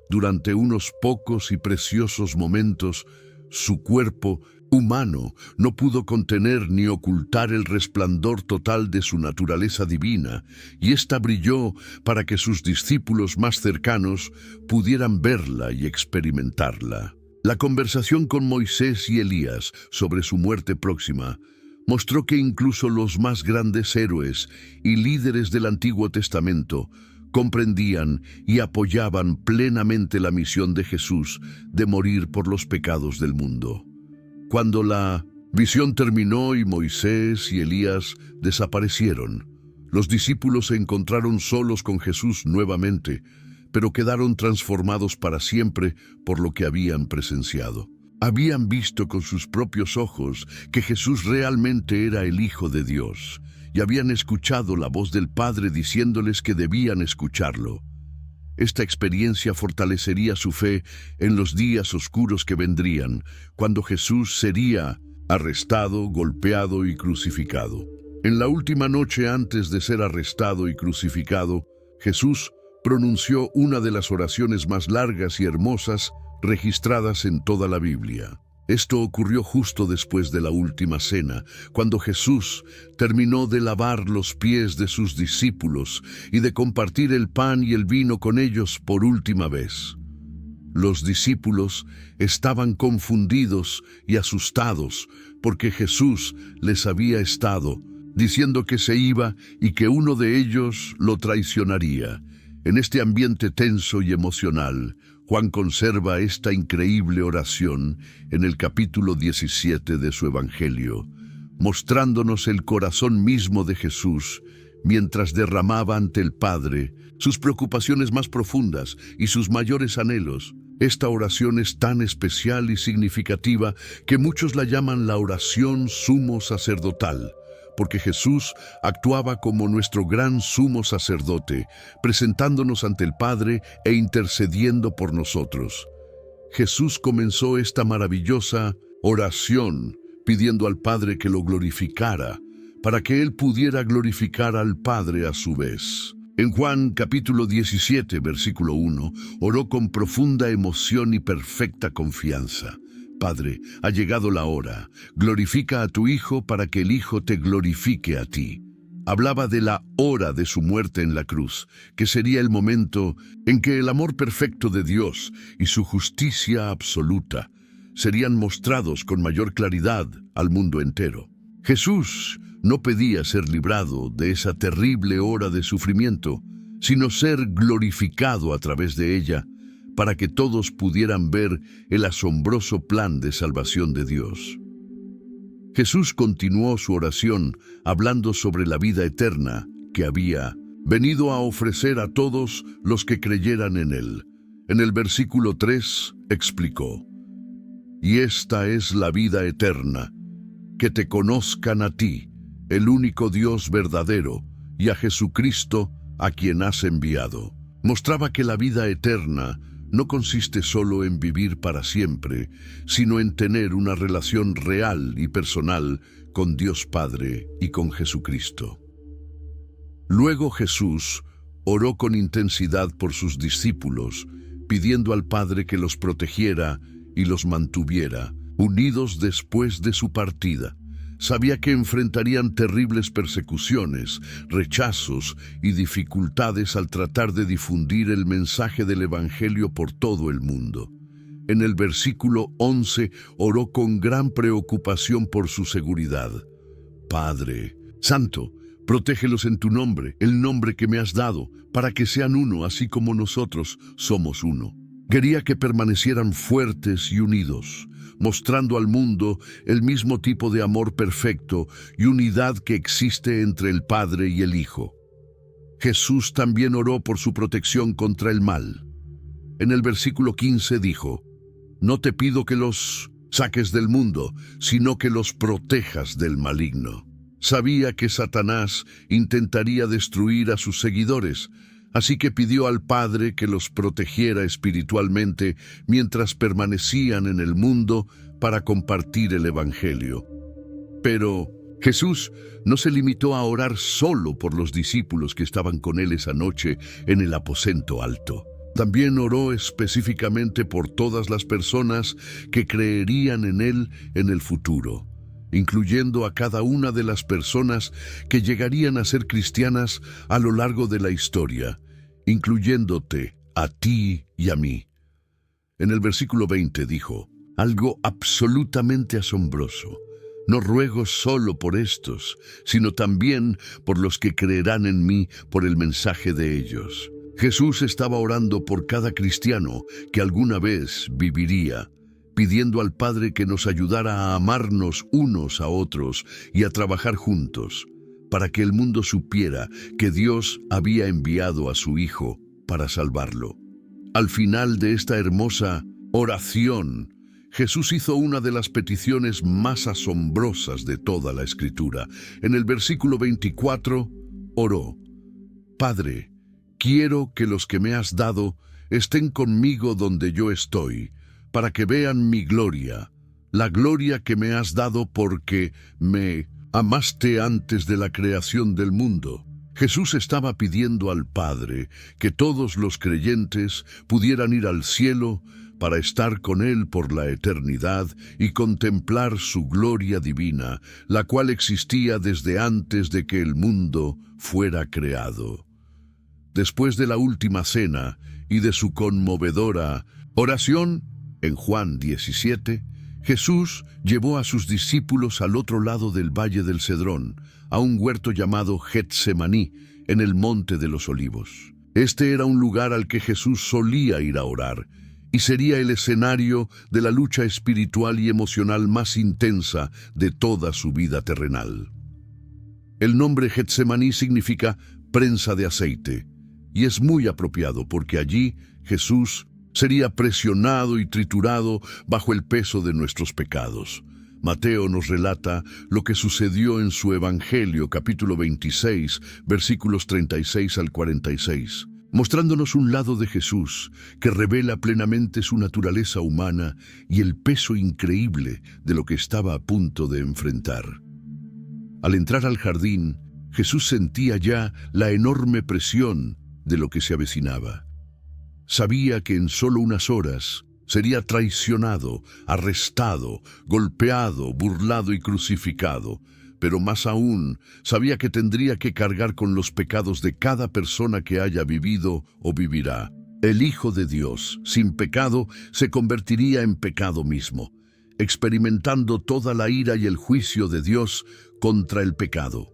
Durante unos pocos y preciosos momentos, su cuerpo humano no pudo contener ni ocultar el resplandor total de su naturaleza divina, y ésta brilló para que sus discípulos más cercanos pudieran verla y experimentarla. La conversación con Moisés y Elías sobre su muerte próxima mostró que incluso los más grandes héroes y líderes del Antiguo Testamento comprendían y apoyaban plenamente la misión de Jesús de morir por los pecados del mundo. Cuando la visión terminó y Moisés y Elías desaparecieron, los discípulos se encontraron solos con Jesús nuevamente, pero quedaron transformados para siempre por lo que habían presenciado. Habían visto con sus propios ojos que Jesús realmente era el Hijo de Dios, y habían escuchado la voz del Padre diciéndoles que debían escucharlo. Esta experiencia fortalecería su fe en los días oscuros que vendrían, cuando Jesús sería arrestado, golpeado y crucificado. En la última noche antes de ser arrestado y crucificado, Jesús pronunció una de las oraciones más largas y hermosas registradas en toda la Biblia. Esto ocurrió justo después de la última cena, cuando Jesús terminó de lavar los pies de sus discípulos y de compartir el pan y el vino con ellos por última vez. Los discípulos estaban confundidos y asustados porque Jesús les había estado diciendo que se iba y que uno de ellos lo traicionaría. En este ambiente tenso y emocional, Juan conserva esta increíble oración en el capítulo 17 de su Evangelio, mostrándonos el corazón mismo de Jesús mientras derramaba ante el Padre sus preocupaciones más profundas y sus mayores anhelos. Esta oración es tan especial y significativa que muchos la llaman la oración sumo sacerdotal, porque Jesús actuaba como nuestro gran sumo sacerdote, presentándonos ante el Padre e intercediendo por nosotros. Jesús comenzó esta maravillosa oración pidiendo al Padre que lo glorificara, para que Él pudiera glorificar al Padre a su vez. En Juan capítulo 17, versículo 1, oró con profunda emoción y perfecta confianza. Padre, ha llegado la hora. Glorifica a tu Hijo para que el Hijo te glorifique a ti. Hablaba de la hora de su muerte en la cruz, que sería el momento en que el amor perfecto de Dios y su justicia absoluta serían mostrados con mayor claridad al mundo entero. Jesús no pedía ser librado de esa terrible hora de sufrimiento, sino ser glorificado a través de ella, para que todos pudieran ver el asombroso plan de salvación de Dios. Jesús continuó su oración hablando sobre la vida eterna que había venido a ofrecer a todos los que creyeran en Él. En el versículo 3 explicó: «Y esta es la vida eterna, que te conozcan a ti, el único Dios verdadero, y a Jesucristo, a quien has enviado». Mostraba que la vida eterna no consiste solo en vivir para siempre, sino en tener una relación real y personal con Dios Padre y con Jesucristo. Luego Jesús oró con intensidad por sus discípulos, pidiendo al Padre que los protegiera y los mantuviera, unidos después de su partida. Sabía que enfrentarían terribles persecuciones, rechazos y dificultades al tratar de difundir el mensaje del Evangelio por todo el mundo. En el versículo 11 oró con gran preocupación por su seguridad. Padre Santo, protégelos en tu nombre, el nombre que me has dado, para que sean uno, así como nosotros somos uno. Quería que permanecieran fuertes y unidos, mostrando al mundo el mismo tipo de amor perfecto y unidad que existe entre el Padre y el Hijo. Jesús también oró por su protección contra el mal. En el versículo 15 dijo: «No te pido que los saques del mundo, sino que los protejas del maligno». Sabía que Satanás intentaría destruir a sus seguidores, así que pidió al Padre que los protegiera espiritualmente mientras permanecían en el mundo para compartir el Evangelio. Pero Jesús no se limitó a orar solo por los discípulos que estaban con él esa noche en el aposento alto. También oró específicamente por todas las personas que creerían en él en el futuro, incluyendo a cada una de las personas que llegarían a ser cristianas a lo largo de la historia, incluyéndote a ti y a mí. En el versículo 20 dijo: algo absolutamente asombroso. No ruego solo por estos, sino también por los que creerán en mí por el mensaje de ellos. Jesús estaba orando por cada cristiano que alguna vez viviría, pidiendo al Padre que nos ayudara a amarnos unos a otros y a trabajar juntos, para que el mundo supiera que Dios había enviado a su Hijo para salvarlo. Al final de esta hermosa oración, Jesús hizo una de las peticiones más asombrosas de toda la Escritura. En el versículo 24, oró: Padre, quiero que los que me has dado estén conmigo donde yo estoy, para que vean mi gloria, la gloria que me has dado porque me amaste antes de la creación del mundo. Jesús estaba pidiendo al Padre que todos los creyentes pudieran ir al cielo para estar con Él por la eternidad y contemplar su gloria divina, la cual existía desde antes de que el mundo fuera creado. Después de la última cena y de su conmovedora oración, en Juan 17, Jesús llevó a sus discípulos al otro lado del Valle del Cedrón, a un huerto llamado Getsemaní, en el Monte de los Olivos. Este era un lugar al que Jesús solía ir a orar, y sería el escenario de la lucha espiritual y emocional más intensa de toda su vida terrenal. El nombre Getsemaní significa prensa de aceite, y es muy apropiado porque allí Jesús sería presionado y triturado bajo el peso de nuestros pecados. Mateo nos relata lo que sucedió en su Evangelio, capítulo 26, versículos 36 al 46, mostrándonos un lado de Jesús que revela plenamente su naturaleza humana y el peso increíble de lo que estaba a punto de enfrentar. Al entrar al jardín, Jesús sentía ya la enorme presión de lo que se avecinaba. Sabía que en solo unas horas sería traicionado, arrestado, golpeado, burlado y crucificado, pero más aún sabía que tendría que cargar con los pecados de cada persona que haya vivido o vivirá. El Hijo de Dios, sin pecado, se convertiría en pecado mismo, experimentando toda la ira y el juicio de Dios contra el pecado.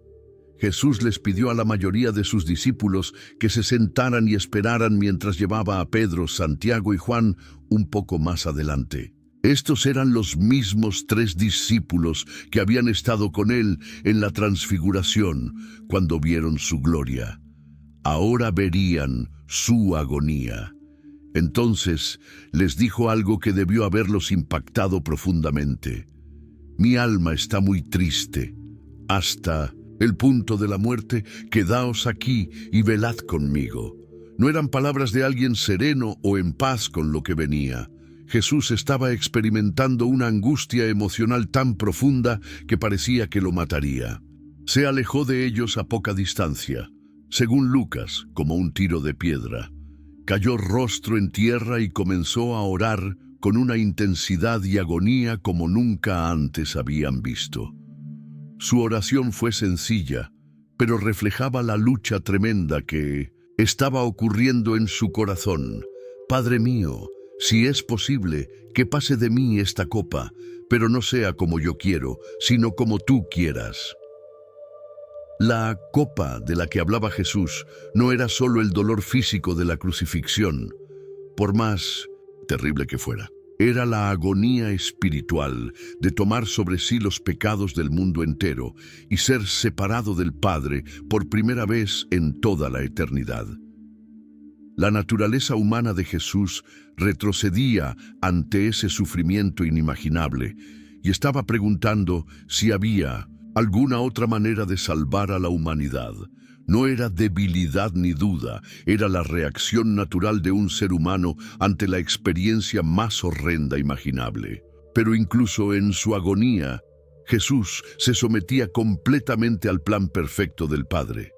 Jesús les pidió a la mayoría de sus discípulos que se sentaran y esperaran mientras llevaba a Pedro, Santiago y Juan un poco más adelante. Estos eran los mismos 3 discípulos que habían estado con él en la transfiguración cuando vieron su gloria. Ahora verían su agonía. Entonces les dijo algo que debió haberlos impactado profundamente. Mi alma está muy triste, hasta el punto de la muerte. Quedaos aquí y velad conmigo. No eran palabras de alguien sereno o en paz con lo que venía. Jesús estaba experimentando una angustia emocional tan profunda que parecía que lo mataría. Se alejó de ellos a poca distancia, según Lucas, como un tiro de piedra. Cayó rostro en tierra y comenzó a orar con una intensidad y agonía como nunca antes habían visto. Su oración fue sencilla, pero reflejaba la lucha tremenda que estaba ocurriendo en su corazón. Padre mío, si es posible, que pase de mí esta copa, pero no sea como yo quiero, sino como tú quieras. La copa de la que hablaba Jesús no era solo el dolor físico de la crucifixión, por más terrible que fuera. Era la agonía espiritual de tomar sobre sí los pecados del mundo entero y ser separado del Padre por primera vez en toda la eternidad. La naturaleza humana de Jesús retrocedía ante ese sufrimiento inimaginable y estaba preguntando si había alguna otra manera de salvar a la humanidad. No era debilidad ni duda, era la reacción natural de un ser humano ante la experiencia más horrenda imaginable. Pero incluso en su agonía, Jesús se sometía completamente al plan perfecto del Padre.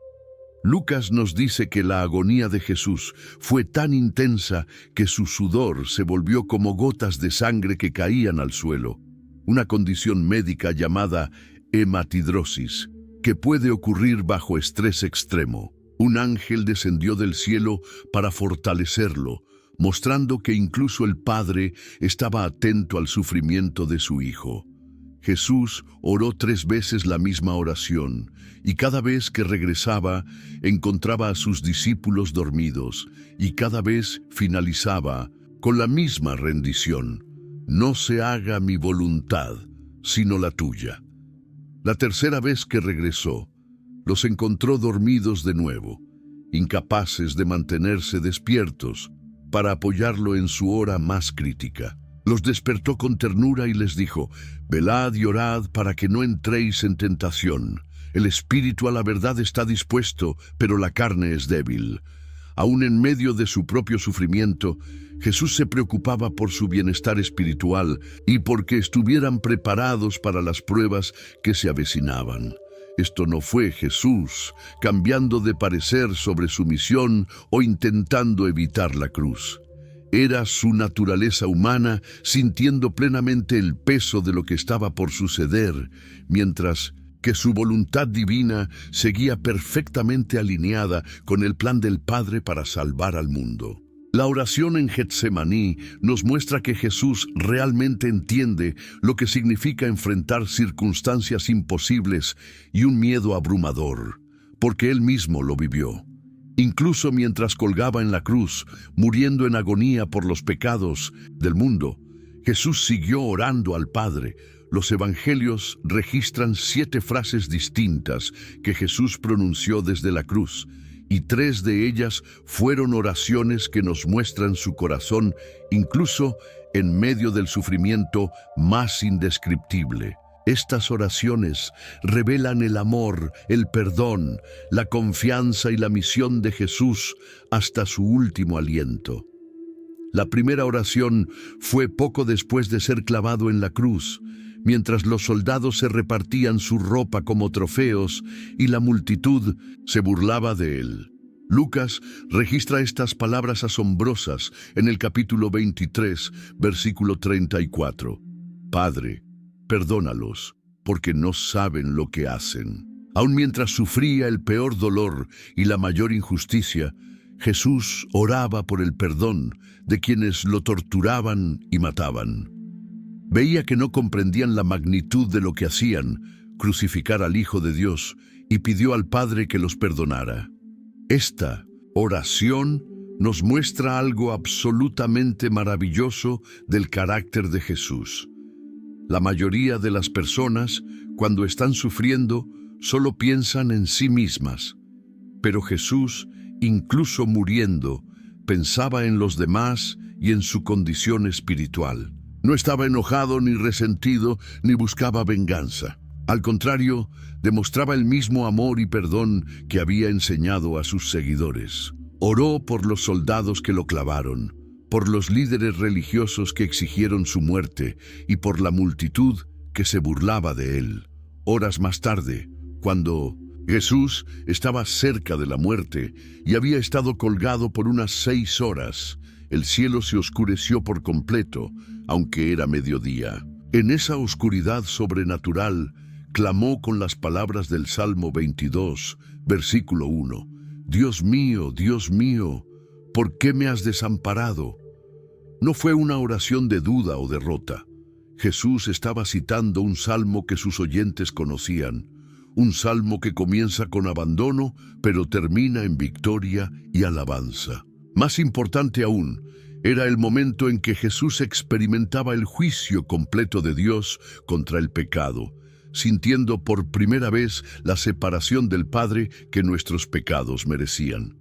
Lucas nos dice que la agonía de Jesús fue tan intensa que su sudor se volvió como gotas de sangre que caían al suelo, una condición médica llamada hematidrosis, que puede ocurrir bajo estrés extremo. Un ángel descendió del cielo para fortalecerlo, mostrando que incluso el Padre estaba atento al sufrimiento de su Hijo. Jesús oró 3 veces la misma oración, y cada vez que regresaba, encontraba a sus discípulos dormidos, y cada vez finalizaba con la misma rendición: no se haga mi voluntad, sino la tuya. La tercera vez que regresó, los encontró dormidos de nuevo, incapaces de mantenerse despiertos para apoyarlo en su hora más crítica. Los despertó con ternura y les dijo: velad y orad para que no entréis en tentación. El espíritu a la verdad está dispuesto, pero la carne es débil. Aún en medio de su propio sufrimiento, Jesús se preocupaba por su bienestar espiritual y porque estuvieran preparados para las pruebas que se avecinaban. Esto no fue Jesús cambiando de parecer sobre su misión o intentando evitar la cruz. Era su naturaleza humana sintiendo plenamente el peso de lo que estaba por suceder, mientras que su voluntad divina seguía perfectamente alineada con el plan del Padre para salvar al mundo. La oración en Getsemaní nos muestra que Jesús realmente entiende lo que significa enfrentar circunstancias imposibles y un miedo abrumador, porque Él mismo lo vivió. Incluso mientras colgaba en la cruz, muriendo en agonía por los pecados del mundo, Jesús siguió orando al Padre. Los evangelios registran 7 frases distintas que Jesús pronunció desde la cruz, y 3 de ellas fueron oraciones que nos muestran su corazón, incluso en medio del sufrimiento más indescriptible. Estas oraciones revelan el amor, el perdón, la confianza y la misión de Jesús hasta su último aliento. La primera oración fue poco después de ser clavado en la cruz, mientras los soldados se repartían su ropa como trofeos y la multitud se burlaba de él. Lucas registra estas palabras asombrosas en el capítulo 23, versículo 34. Padre, perdónalos, porque no saben lo que hacen. Aun mientras sufría el peor dolor y la mayor injusticia, Jesús oraba por el perdón de quienes lo torturaban y mataban. Veía que no comprendían la magnitud de lo que hacían, crucificar al Hijo de Dios, y pidió al Padre que los perdonara. Esta oración nos muestra algo absolutamente maravilloso del carácter de Jesús. La mayoría de las personas, cuando están sufriendo, solo piensan en sí mismas. Pero Jesús, incluso muriendo, pensaba en los demás y en su condición espiritual. No estaba enojado ni resentido, ni buscaba venganza. Al contrario, demostraba el mismo amor y perdón que había enseñado a sus seguidores. Oró por los soldados que lo clavaron, por los líderes religiosos que exigieron su muerte y por la multitud que se burlaba de él. Horas más tarde, cuando Jesús estaba cerca de la muerte y había estado colgado por unas 6 horas, el cielo se oscureció por completo, aunque era mediodía. En esa oscuridad sobrenatural, clamó con las palabras del Salmo 22, versículo 1. Dios mío, ¿por qué me has desamparado? No fue una oración de duda o derrota. Jesús estaba citando un salmo que sus oyentes conocían, un salmo que comienza con abandono, pero termina en victoria y alabanza. Más importante aún, era el momento en que Jesús experimentaba el juicio completo de Dios contra el pecado, sintiendo por primera vez la separación del Padre que nuestros pecados merecían.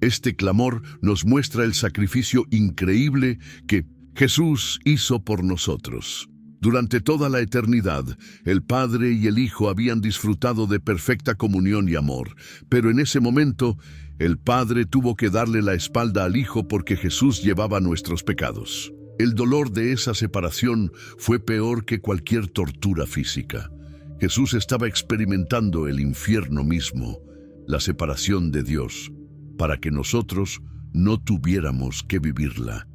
Este clamor nos muestra el sacrificio increíble que Jesús hizo por nosotros. Durante toda la eternidad, el Padre y el Hijo habían disfrutado de perfecta comunión y amor, pero en ese momento, el Padre tuvo que darle la espalda al Hijo porque Jesús llevaba nuestros pecados. El dolor de esa separación fue peor que cualquier tortura física. Jesús estaba experimentando el infierno mismo, la separación de Dios, para que nosotros no tuviéramos que vivirla.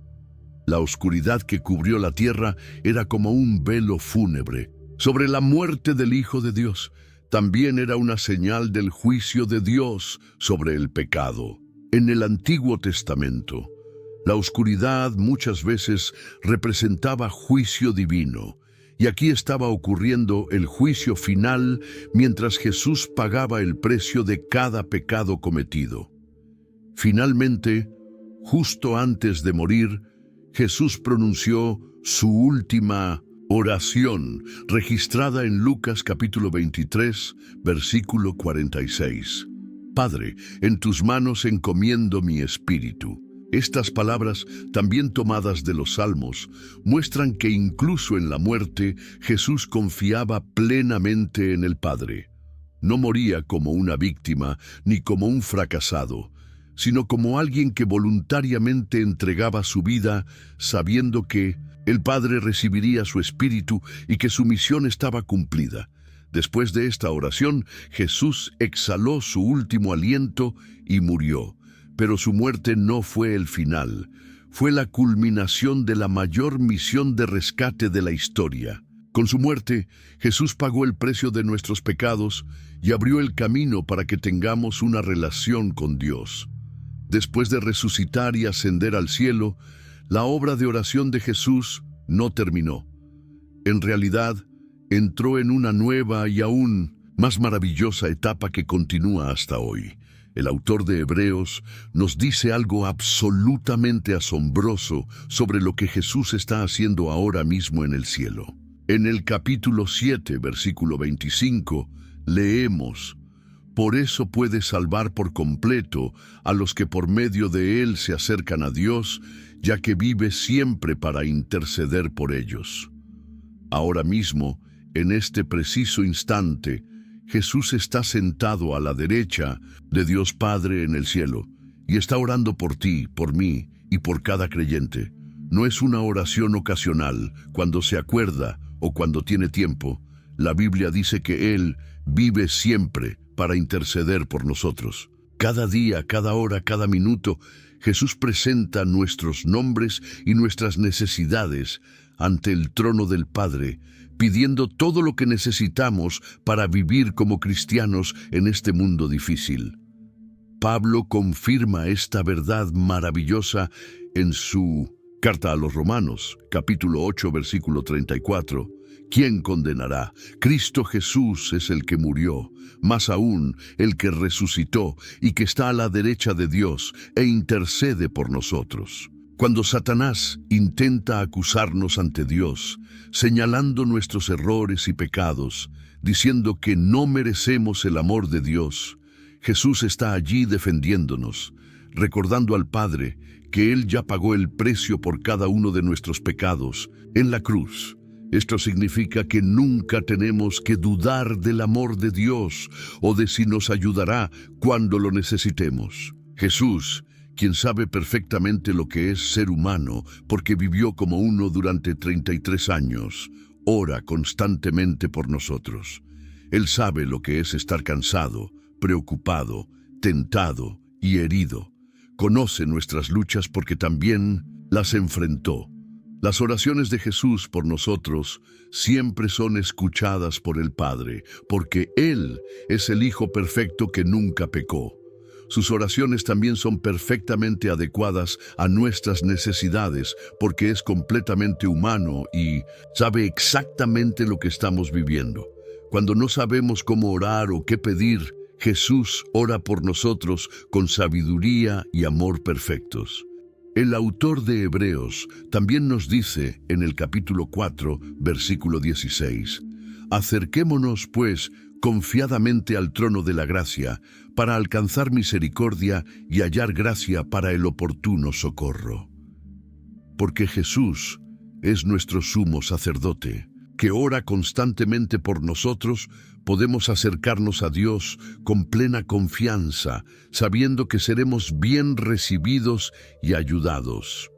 La oscuridad que cubrió la tierra era como un velo fúnebre sobre la muerte del Hijo de Dios. También era una señal del juicio de Dios sobre el pecado. En el Antiguo Testamento, La oscuridad muchas veces representaba juicio divino, y aquí estaba ocurriendo el juicio final mientras Jesús pagaba el precio de cada pecado cometido. Finalmente, justo antes de morir, Jesús pronunció su última oración, registrada en Lucas capítulo 23, versículo 46. Padre, en tus manos encomiendo mi espíritu. Estas palabras, también tomadas de los Salmos, muestran que incluso en la muerte Jesús confiaba plenamente en el Padre. No moría como una víctima ni como un fracasado, sino como alguien que voluntariamente entregaba su vida sabiendo que el Padre recibiría su espíritu y que su misión estaba cumplida. Después de esta oración, Jesús exhaló su último aliento y murió. Pero su muerte no fue el final, fue la culminación de la mayor misión de rescate de la historia. Con su muerte, Jesús pagó el precio de nuestros pecados y abrió el camino para que tengamos una relación con Dios. Después de resucitar y ascender al cielo, la obra de oración de Jesús no terminó. En realidad, entró en una nueva y aún más maravillosa etapa que continúa hasta hoy. El autor de Hebreos nos dice algo absolutamente asombroso sobre lo que Jesús está haciendo ahora mismo en el cielo. En el capítulo 7, versículo 25, leemos: Por eso puede salvar por completo a los que por medio de él se acercan a Dios, ya que vive siempre para interceder por ellos. Ahora mismo, en este preciso instante, Jesús está sentado a la derecha de Dios Padre en el cielo y está orando por ti, por mí y por cada creyente. No es una oración ocasional, cuando se acuerda o cuando tiene tiempo. La Biblia dice que Él vive siempre para interceder por nosotros. Cada día, cada hora, cada minuto, Jesús presenta nuestros nombres y nuestras necesidades ante el trono del Padre, pidiendo todo lo que necesitamos para vivir como cristianos en este mundo difícil. Pablo confirma esta verdad maravillosa en su carta a los Romanos, capítulo 8, versículo 34. ¿Quién condenará? Cristo Jesús es el que murió, más aún el que resucitó y que está a la derecha de Dios e intercede por nosotros. Cuando Satanás intenta acusarnos ante Dios, señalando nuestros errores y pecados, diciendo que no merecemos el amor de Dios, Jesús está allí defendiéndonos, recordando al Padre que Él ya pagó el precio por cada uno de nuestros pecados en la cruz. Esto significa que nunca tenemos que dudar del amor de Dios o de si nos ayudará cuando lo necesitemos. Jesús, quien sabe perfectamente lo que es ser humano, porque vivió como uno durante 33 años, ora constantemente por nosotros. Él sabe lo que es estar cansado, preocupado, tentado y herido. Conoce nuestras luchas porque también las enfrentó. Las oraciones de Jesús por nosotros siempre son escuchadas por el Padre, porque Él es el Hijo perfecto que nunca pecó. Sus oraciones también son perfectamente adecuadas a nuestras necesidades, porque es completamente humano y sabe exactamente lo que estamos viviendo. Cuando no sabemos cómo orar o qué pedir, Jesús ora por nosotros con sabiduría y amor perfectos. El autor de Hebreos también nos dice en el capítulo 4, versículo 16, «Acerquémonos, pues, confiadamente al trono de la gracia, para alcanzar misericordia y hallar gracia para el oportuno socorro». Porque Jesús es nuestro sumo sacerdote, que ora constantemente por nosotros, podemos acercarnos a Dios con plena confianza, sabiendo que seremos bien recibidos y ayudados.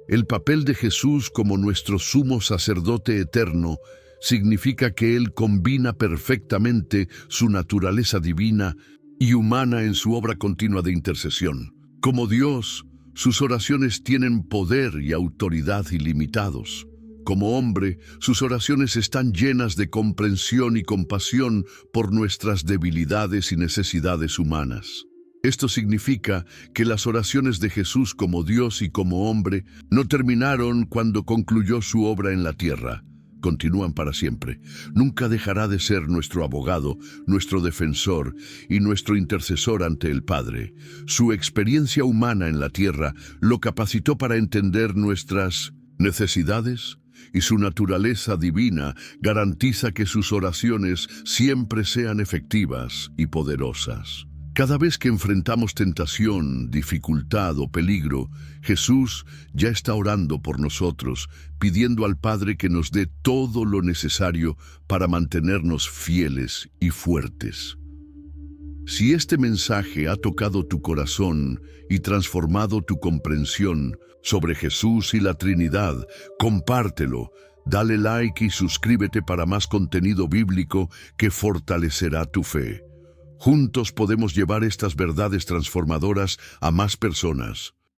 El papel de Jesús como nuestro sumo sacerdote eterno significa que Él combina perfectamente su naturaleza divina y humana en su obra continua de intercesión. Como Dios, sus oraciones tienen poder y autoridad ilimitados. Como hombre, sus oraciones están llenas de comprensión y compasión por nuestras debilidades y necesidades humanas. Esto significa que las oraciones de Jesús como Dios y como hombre no terminaron cuando concluyó su obra en la tierra. Continúan para siempre. Nunca dejará de ser nuestro abogado, nuestro defensor y nuestro intercesor ante el Padre. Su experiencia humana en la tierra lo capacitó para entender nuestras necesidades, y su naturaleza divina garantiza que sus oraciones siempre sean efectivas y poderosas. Cada vez que enfrentamos tentación, dificultad o peligro, Jesús ya está orando por nosotros, pidiendo al Padre que nos dé todo lo necesario para mantenernos fieles y fuertes. Si este mensaje ha tocado tu corazón y transformado tu comprensión sobre Jesús y la Trinidad, compártelo, dale like y suscríbete para más contenido bíblico que fortalecerá tu fe. Juntos podemos llevar estas verdades transformadoras a más personas.